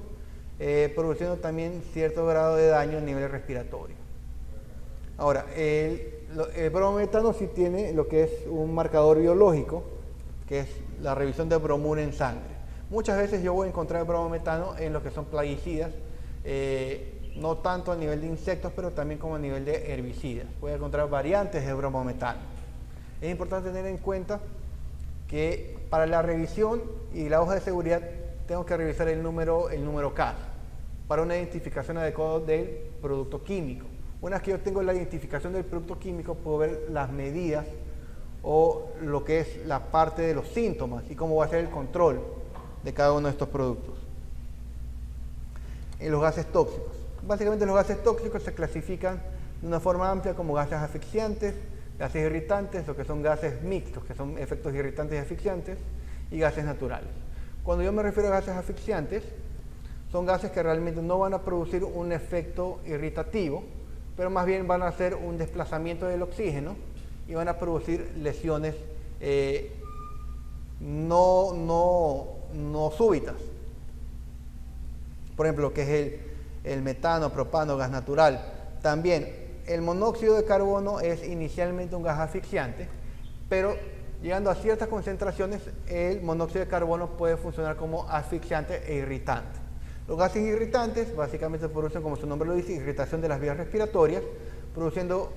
produciendo también cierto grado de daño a nivel respiratorio. Ahora, el bromometano sí tiene lo que es un marcador biológico, que es la revisión de bromura en sangre. Muchas veces yo voy a encontrar el bromometano en lo que son plaguicidas, no tanto a nivel de insectos, pero también como a nivel de herbicidas. Voy a encontrar variantes de bromometano. Es importante tener en cuenta que para la revisión y la hoja de seguridad tengo que revisar el número CAS para una identificación adecuada del producto químico. Una vez que yo tengo la identificación del producto químico, puedo ver las medidas o lo que es la parte de los síntomas y cómo va a ser el control de cada uno de estos productos. En los gases tóxicos. Básicamente los gases tóxicos se clasifican de una forma amplia como gases asfixiantes, gases irritantes, lo que son gases mixtos, que son efectos irritantes y asfixiantes, y gases naturales. Cuando yo me refiero a gases asfixiantes, son gases que realmente no van a producir un efecto irritativo, pero más bien van a hacer un desplazamiento del oxígeno y van a producir lesiones no súbitas. Por ejemplo, lo que es el metano, propano, gas natural. También el monóxido de carbono es inicialmente un gas asfixiante, pero llegando a ciertas concentraciones, el monóxido de carbono puede funcionar como asfixiante e irritante. Los gases irritantes básicamente producen, como su nombre lo dice, irritación de las vías respiratorias, produciendo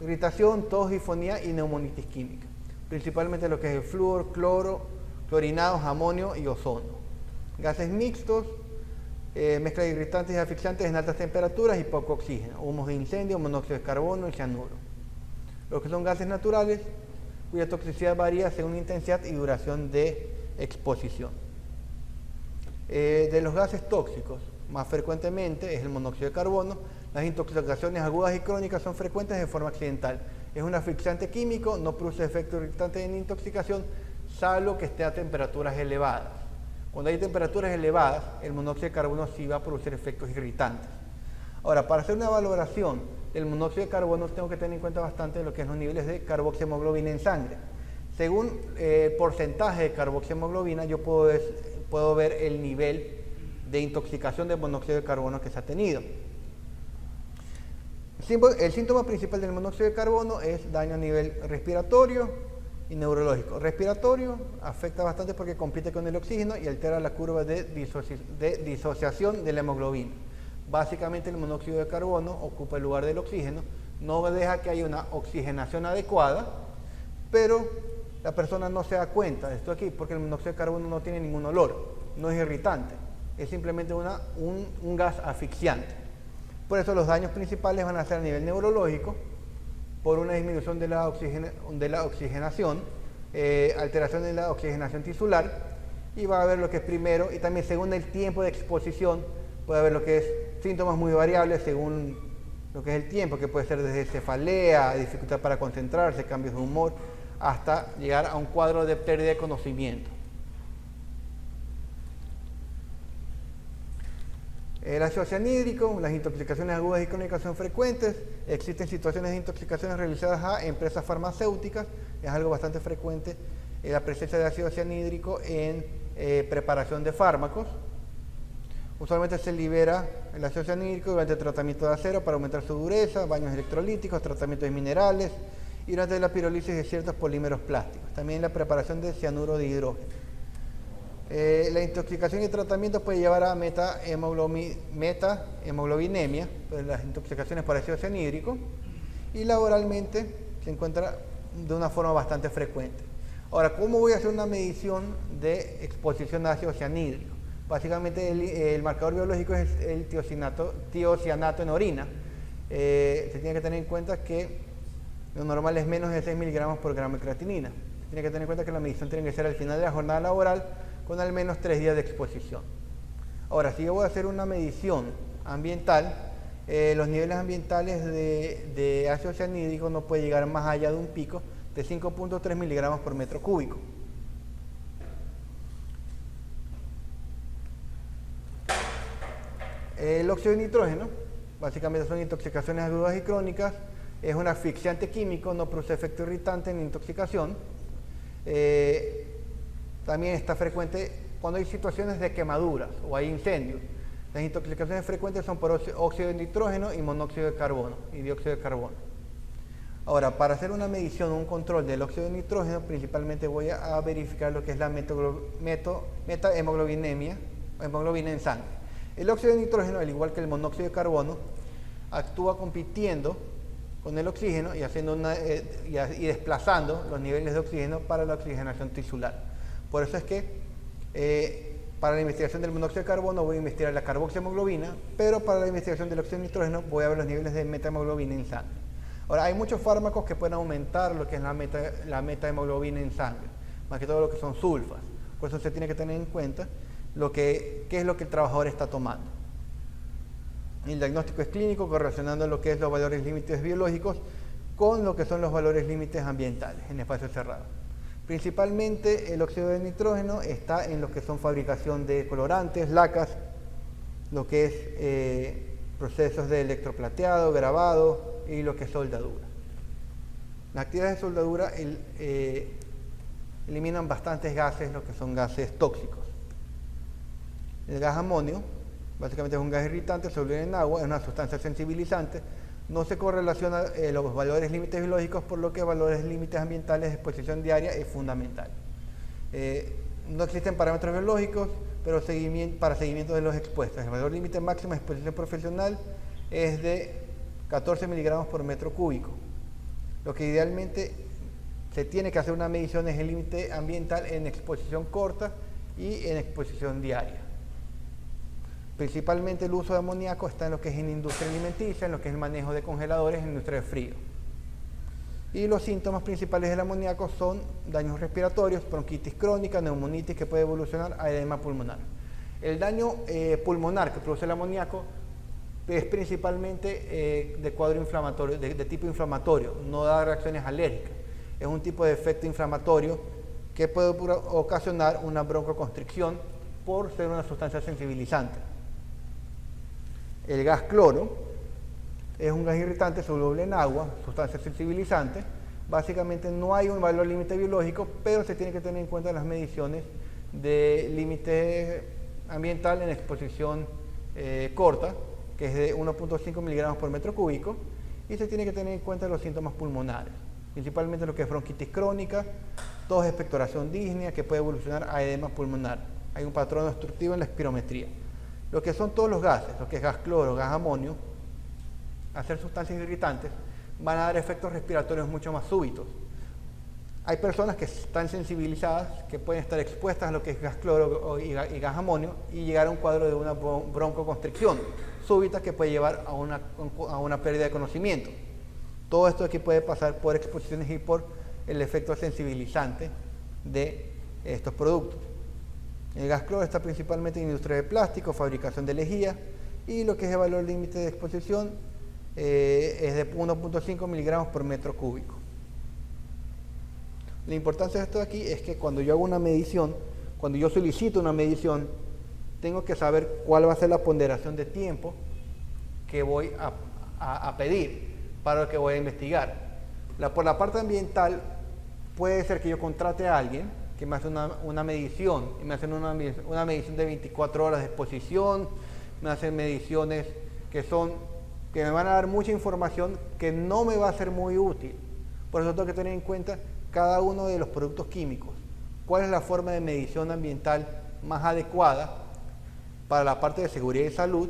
irritación, tos, disfonía y neumonitis química. Principalmente lo que es el flúor, cloro, clorinados, amonio y ozono. Gases mixtos, mezcla de irritantes y asfixiantes en altas temperaturas y poco oxígeno, humos de incendio, monóxido de carbono y cianuro. Los que son gases naturales, cuya toxicidad varía según intensidad y duración de exposición. De los gases tóxicos, más frecuentemente es el monóxido de carbono. Las intoxicaciones agudas y crónicas son frecuentes de forma accidental. Es un asfixiante químico, no produce efecto irritante en intoxicación, salvo que esté a temperaturas elevadas. Cuando hay temperaturas elevadas, el monóxido de carbono sí va a producir efectos irritantes. Ahora, para hacer una valoración del monóxido de carbono, tengo que tener en cuenta bastante lo que son los niveles de carboxihemoglobina en sangre. Según el porcentaje de carboxihemoglobina, yo puedo ver el nivel de intoxicación de monóxido de carbono que se ha tenido. El síntoma principal del monóxido de carbono es daño a nivel respiratorio y neurológico. Respiratorio afecta bastante porque compite con el oxígeno y altera la curva de disociación de la hemoglobina. Básicamente el monóxido de carbono ocupa el lugar del oxígeno, no deja que haya una oxigenación adecuada, pero la persona no se da cuenta de esto aquí porque el monóxido de carbono no tiene ningún olor, no es irritante, es simplemente un gas asfixiante. Por eso los daños principales van a ser a nivel neurológico, por una disminución de la oxigenación, alteración de la oxigenación tisular, y va a haber lo que es primero, y también según el tiempo de exposición, puede haber lo que es síntomas muy variables según lo que es el tiempo, que puede ser desde cefalea, dificultad para concentrarse, cambios de humor, hasta llegar a un cuadro de pérdida de conocimiento. El ácido cianhídrico, las intoxicaciones agudas y crónicas son frecuentes. Existen situaciones de intoxicaciones realizadas a empresas farmacéuticas. Es algo bastante frecuente la presencia de ácido cianhídrico en preparación de fármacos. Usualmente se libera el ácido cianhídrico durante el tratamiento de acero para aumentar su dureza, baños electrolíticos, tratamientos de minerales y durante la pirolisis de ciertos polímeros plásticos. También la preparación de cianuro de hidrógeno. La intoxicación y tratamiento puede llevar a metahemoglobinemia, pues las intoxicaciones por ácido cianhídrico, y laboralmente se encuentra de una forma bastante frecuente. Ahora, ¿cómo voy a hacer una medición de exposición a ácido cianhídrico? Básicamente el marcador biológico es el tiocianato en orina. Se tiene que tener en cuenta que lo normal es menos de 6 miligramos por gramo de creatinina. Se tiene que tener en cuenta que la medición tiene que ser al final de la jornada laboral, con al menos 3 días de exposición. Ahora, si yo voy a hacer una medición ambiental, los niveles ambientales de ácido cianhídrico no puede llegar más allá de un pico de 5.3 miligramos por metro cúbico. El óxido de nitrógeno, básicamente son intoxicaciones agudas y crónicas, es un asfixiante químico, no produce efecto irritante ni intoxicación. También está frecuente cuando hay situaciones de quemaduras o hay incendios. Las intoxicaciones frecuentes son por óxido de nitrógeno y monóxido de carbono y dióxido de carbono. Ahora, para hacer una medición o un control del óxido de nitrógeno, principalmente voy a verificar lo que es la metahemoglobinemia o hemoglobina en sangre. El óxido de nitrógeno, al igual que el monóxido de carbono, actúa compitiendo con el oxígeno y desplazando los niveles de oxígeno para la oxigenación tisular. Por eso es que para la investigación del monóxido de carbono voy a investigar la carboxihemoglobina, pero para la investigación del óxido de nitrógeno voy a ver los niveles de metahemoglobina en sangre. Ahora, hay muchos fármacos que pueden aumentar lo que es la metahemoglobina en sangre, más que todo lo que son sulfas. Por eso se tiene que tener en cuenta qué es lo que el trabajador está tomando. El diagnóstico es clínico, correlacionando lo que es los valores límites biológicos con lo que son los valores límites ambientales en espacio cerrado. Principalmente el óxido de nitrógeno está en lo que son fabricación de colorantes, lacas lo que es procesos de electroplateado, grabado y lo que es soldadura. Las actividades de soldadura eliminan bastantes gases, lo que son gases tóxicos. El gas amonio, básicamente es un gas irritante, soluble en agua, es una sustancia sensibilizante, no se correlaciona los valores límites biológicos, por lo que valores límites ambientales de exposición diaria es fundamental. No existen parámetros biológicos, pero para seguimiento de los expuestos. El valor límite máximo de exposición profesional es de 14 miligramos por metro cúbico. Lo que idealmente se tiene que hacer una medición es el límite ambiental en exposición corta y en exposición diaria. Principalmente el uso de amoníaco está en lo que es en industria alimenticia, en lo que es el manejo de congeladores en industria de frío. Y los síntomas principales del amoníaco son daños respiratorios, bronquitis crónica, neumonitis que puede evolucionar a edema pulmonar. El daño pulmonar que produce el amoníaco es principalmente de cuadro inflamatorio, de tipo inflamatorio, no da reacciones alérgicas. Es un tipo de efecto inflamatorio que puede ocasionar una broncoconstricción por ser una sustancia sensibilizante. El gas cloro es un gas irritante soluble en agua, sustancia sensibilizante. Básicamente no hay un valor límite biológico, pero se tiene que tener en cuenta las mediciones de límite ambiental en exposición corta, que es de 1.5 miligramos por metro cúbico, y se tiene que tener en cuenta los síntomas pulmonares, principalmente lo que es bronquitis crónica, tos, expectoración dísnea, que puede evolucionar a edema pulmonar. Hay un patrón obstructivo en la espirometría. Lo que son todos los gases, lo que es gas cloro, gas amonio, al ser sustancias irritantes, van a dar efectos respiratorios mucho más súbitos. Hay personas que están sensibilizadas, que pueden estar expuestas a lo que es gas cloro y gas amonio y llegar a un cuadro de una broncoconstricción súbita que puede llevar a una pérdida de conocimiento. Todo esto aquí puede pasar por exposiciones y por el efecto sensibilizante de estos productos. El gas cloro está principalmente en industria de plástico, fabricación de lejía, y lo que es el valor límite de exposición es de 1.5 miligramos por metro cúbico. La importancia de esto de aquí es que cuando yo hago una medición, cuando yo solicito una medición, tengo que saber cuál va a ser la ponderación de tiempo que voy a pedir para lo que voy a investigar. Por la parte ambiental, puede ser que yo contrate a alguien que me hace una medición, y me hacen una medición de 24 horas de exposición, me hacen mediciones que me van a dar mucha información que no me va a ser muy útil. Por eso tengo que tener en cuenta cada uno de los productos químicos, cuál es la forma de medición ambiental más adecuada para la parte de seguridad y salud,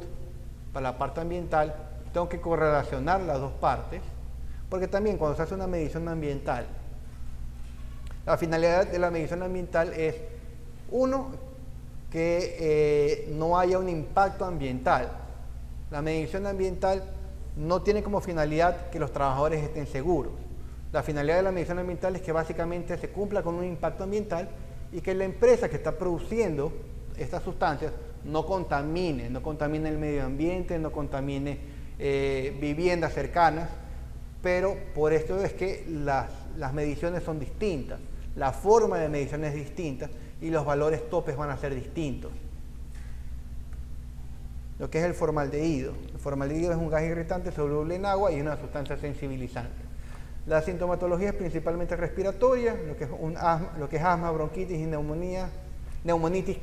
para la parte ambiental. Tengo que correlacionar las dos partes, porque también cuando se hace una medición ambiental, la finalidad de la medición ambiental es, uno, que no haya un impacto ambiental. La medición ambiental no tiene como finalidad que los trabajadores estén seguros. La finalidad de la medición ambiental es que básicamente se cumpla con un impacto ambiental y que la empresa que está produciendo estas sustancias no contamine el medio ambiente, no contamine viviendas cercanas, pero por esto es que las mediciones son distintas, la forma de medición es distinta y los valores topes van a ser distintos. Lo que es el formaldehído. El formaldehído es un gas irritante soluble en agua y una sustancia sensibilizante. La sintomatología es principalmente respiratoria, lo que es asma, bronquitis y neumonitis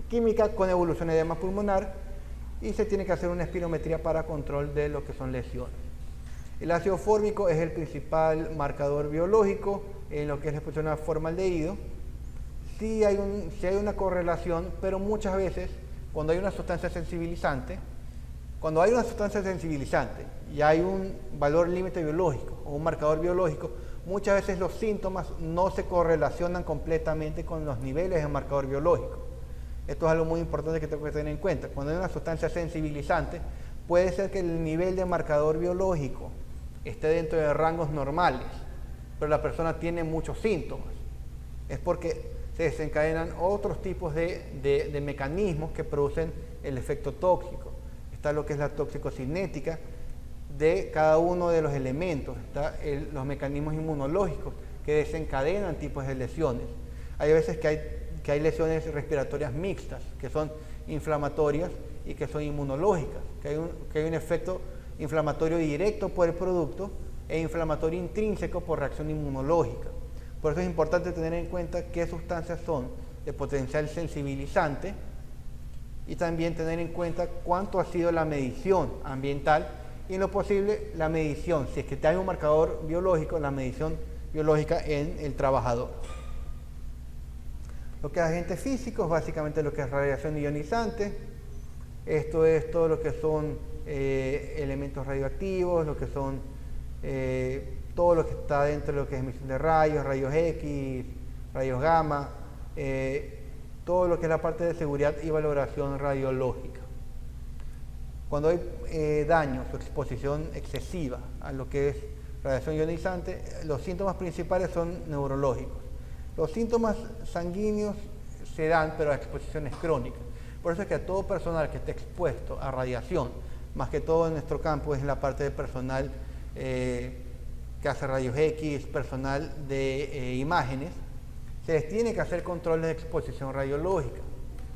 química con evolución de edema pulmonar, y se tiene que hacer una espirometría para control de lo que son lesiones. El ácido fórmico es el principal marcador biológico en lo que es la exposición a formaldehído. Sí hay una correlación, pero muchas veces cuando hay una sustancia sensibilizante y hay un valor límite biológico o un marcador biológico, muchas veces los síntomas no se correlacionan completamente con los niveles de marcador biológico. Esto es algo muy importante que tengo que tener en cuenta. Cuando hay una sustancia sensibilizante, puede ser que el nivel de marcador biológico esté dentro de rangos normales, pero la persona tiene muchos síntomas. Es porque se desencadenan otros tipos de mecanismos que producen el efecto tóxico. Está lo que es la toxicocinética de cada uno de los elementos, está los mecanismos inmunológicos que desencadenan tipos de lesiones. Hay veces que hay lesiones respiratorias mixtas, que son inflamatorias y que son inmunológicas, que hay un efecto inflamatorio directo por el producto e inflamatorio intrínseco por reacción inmunológica. Por eso es importante tener en cuenta qué sustancias son de potencial sensibilizante y también tener en cuenta cuánto ha sido la medición ambiental y en lo posible la medición, si es que hay un marcador biológico, la medición biológica en el trabajador. Lo que es agentes físicos, básicamente lo que es radiación ionizante, esto es todo lo que son elementos radioactivos, lo que son todo lo que está dentro de lo que es emisión de rayos, rayos X, rayos gamma, todo lo que es la parte de seguridad y valoración radiológica. Cuando hay daños o exposición excesiva a lo que es radiación ionizante, los síntomas principales son neurológicos. Los síntomas sanguíneos se dan, pero a exposiciones crónicas. Por eso es que a todo personal que esté expuesto a radiación, más que todo en nuestro campo es en la parte de personal que hace rayos X, personal de imágenes, se les tiene que hacer controles de exposición radiológica.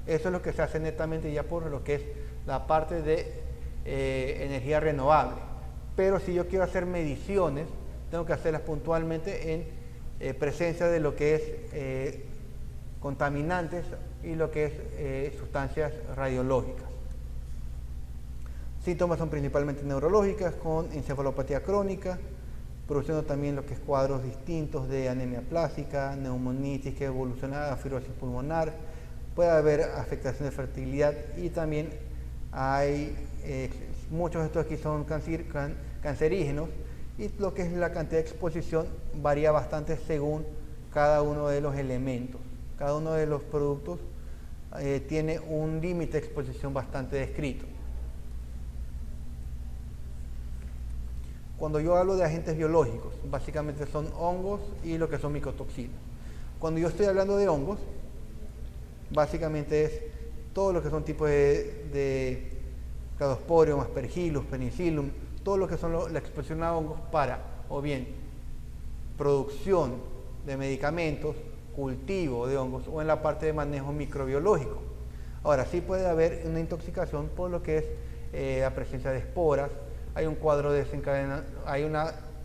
Eso es lo que se hace netamente ya por lo que es la parte de energía renovable. Pero si yo quiero hacer mediciones, tengo que hacerlas puntualmente en presencia de lo que es contaminantes y lo que es sustancias radiológicas. Síntomas son principalmente neurológicas, con encefalopatía crónica, produciendo también lo que es cuadros distintos de anemia plástica, neumonitis que evoluciona a fibrosis pulmonar, puede haber afectación de fertilidad y también hay muchos de estos aquí son cancerígenos y lo que es la cantidad de exposición varía bastante según cada uno de los elementos. Cada uno de los productos tiene un límite de exposición bastante descrito. Cuando yo hablo de agentes biológicos, básicamente son hongos y lo que son micotoxinas. Cuando yo estoy hablando de hongos, básicamente es todo lo que son tipos de Cladosporium, Aspergillus, Penicillium, todo lo que son la exposición a hongos para, o bien, producción de medicamentos, cultivo de hongos o en la parte de manejo microbiológico. Ahora, sí puede haber una intoxicación por lo que es la presencia de esporas, hay un cuadro de desencadenamiento,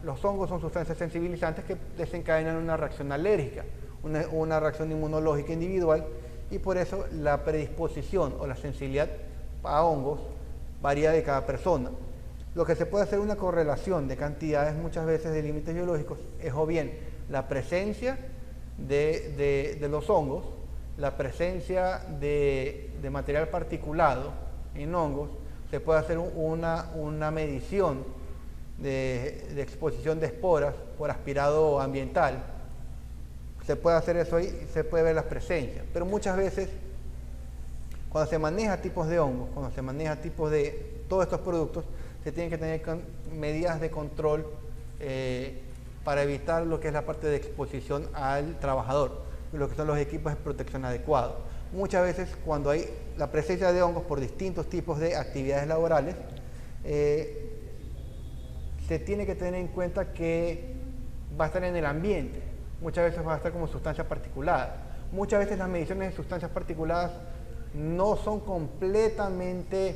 los hongos son sustancias sensibilizantes que desencadenan una reacción alérgica, una reacción inmunológica individual y por eso la predisposición o la sensibilidad a hongos varía de cada persona. Lo que se puede hacer una correlación de cantidades muchas veces de límites biológicos es o bien la presencia de los hongos, la presencia de material particulado en hongos, se puede hacer una medición de exposición de esporas por aspirado ambiental. Se puede hacer eso ahí, se puede ver las presencias, pero muchas veces cuando se maneja tipos de hongos, cuando se maneja tipos de todos estos productos, se tienen que tener medidas de control para evitar lo que es la parte de exposición al trabajador, lo que son los equipos de protección adecuados. Muchas veces cuando hay la presencia de hongos por distintos tipos de actividades laborales, se tiene que tener en cuenta que va a estar en el ambiente, muchas veces va a estar como sustancia particulada. Muchas veces las mediciones de sustancias particuladas no son completamente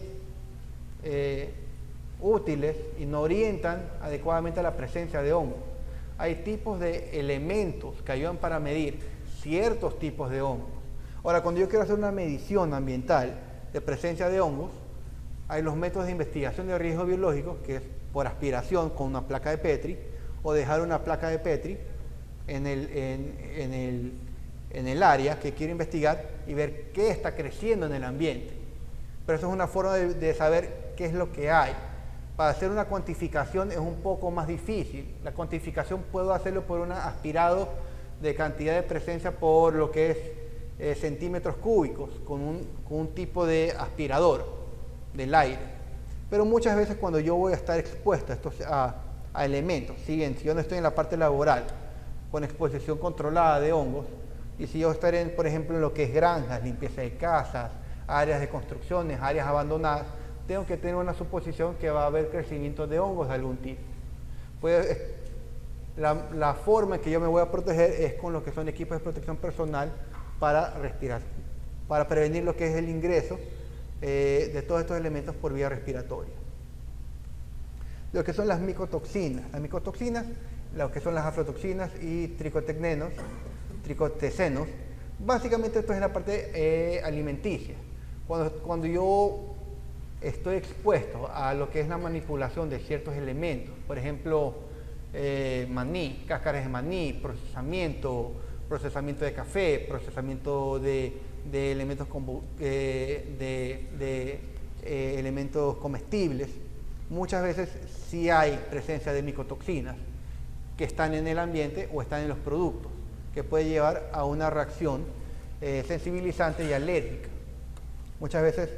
útiles y no orientan adecuadamente a la presencia de hongos. Hay tipos de elementos que ayudan para medir ciertos tipos de hongos. Ahora, cuando yo quiero hacer una medición ambiental de presencia de hongos, hay los métodos de investigación de riesgo biológico, que es por aspiración con una placa de Petri, o dejar una placa de Petri en el área que quiero investigar y ver qué está creciendo en el ambiente. Pero eso es una forma de saber qué es lo que hay. Para hacer una cuantificación es un poco más difícil. La cuantificación puedo hacerlo por un aspirado de cantidad de presencia por lo que es centímetros cúbicos con un tipo de aspirador del aire. Pero muchas veces cuando yo voy a estar expuesto a elementos, si yo no estoy en la parte laboral con exposición controlada de hongos, y si yo estaré, por ejemplo, en lo que es granjas, limpieza de casas, áreas de construcciones, áreas abandonadas, tengo que tener una suposición que va a haber crecimiento de hongos de algún tipo. La forma en que yo me voy a proteger es con lo que son equipos de protección personal para respirar, para prevenir lo que es el ingreso de todos estos elementos por vía respiratoria. Lo que son las micotoxinas. Las micotoxinas, lo que son las aflatoxinas y tricotecenos, básicamente esto es la parte alimenticia. Cuando yo estoy expuesto a lo que es la manipulación de ciertos elementos, por ejemplo, maní, cáscaras de maní, procesamiento de café, procesamiento de elementos, elementos comestibles, muchas veces sí hay presencia de micotoxinas que están en el ambiente o están en los productos, que puede llevar a una reacción sensibilizante y alérgica. Muchas veces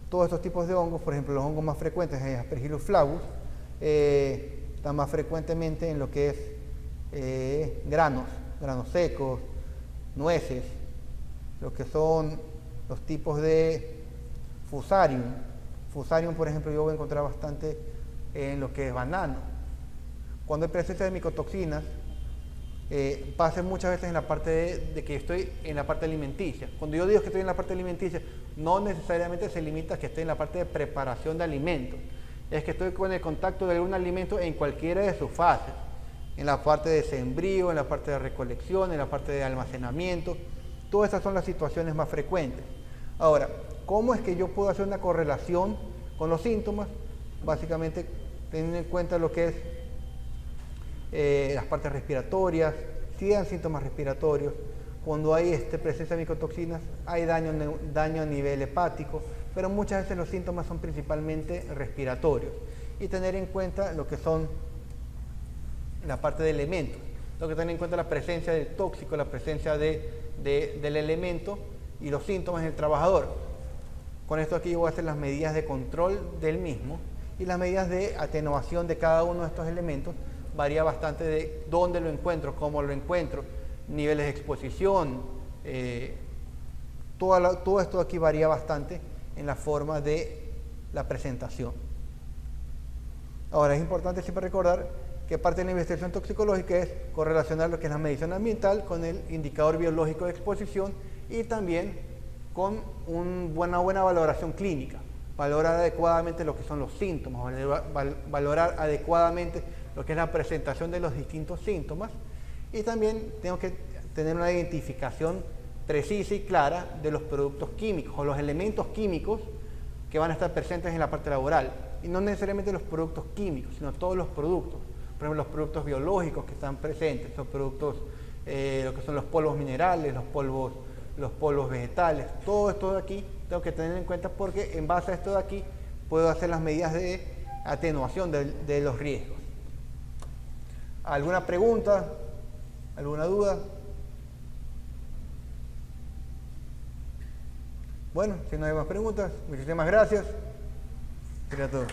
todos estos tipos de hongos, por ejemplo los hongos más frecuentes en Aspergillus flavus, están más frecuentemente en lo que es granos secos, nueces, lo que son los tipos de fusarium. Fusarium, por ejemplo, yo voy a encontrar bastante en lo que es banano. Cuando hay presencia de micotoxinas, pasa muchas veces en la parte de que estoy en la parte alimenticia. Cuando yo digo que estoy en la parte alimenticia, no necesariamente se limita a que esté en la parte de preparación de alimentos. Es que estoy con el contacto de algún alimento en cualquiera de sus fases. En la parte de sembrío, en la parte de recolección, en la parte de almacenamiento. Todas esas son las situaciones más frecuentes. Ahora, ¿cómo es que yo puedo hacer una correlación con los síntomas? Básicamente, teniendo en cuenta lo que es las partes respiratorias, si dan síntomas respiratorios, cuando hay presencia de micotoxinas, hay daño a nivel hepático, pero muchas veces los síntomas son principalmente respiratorios. Y tener en cuenta lo que son la parte de elementos. Tengo que tener en cuenta la presencia del tóxico, la presencia del elemento y los síntomas en el trabajador. Con esto aquí yo voy a hacer las medidas de control del mismo y las medidas de atenuación de cada uno de estos elementos. Varía bastante de dónde lo encuentro, cómo lo encuentro, niveles de exposición, todo esto aquí varía bastante en la forma de la presentación. Ahora es importante siempre recordar que parte de la investigación toxicológica es correlacionar lo que es la medición ambiental con el indicador biológico de exposición y también con una buena valoración clínica, valorar adecuadamente lo que son los síntomas, valorar adecuadamente lo que es la presentación de los distintos síntomas y también tengo que tener una identificación precisa y clara de los productos químicos o los elementos químicos que van a estar presentes en la parte laboral y no necesariamente los productos químicos, sino todos los productos. Por ejemplo, los productos biológicos que están presentes, los productos, lo que son los polvos minerales, los polvos vegetales, todo esto de aquí tengo que tener en cuenta porque en base a esto de aquí puedo hacer las medidas de atenuación de los riesgos. ¿Alguna pregunta? ¿Alguna duda? Bueno, si no hay más preguntas, muchísimas gracias. Sería todo.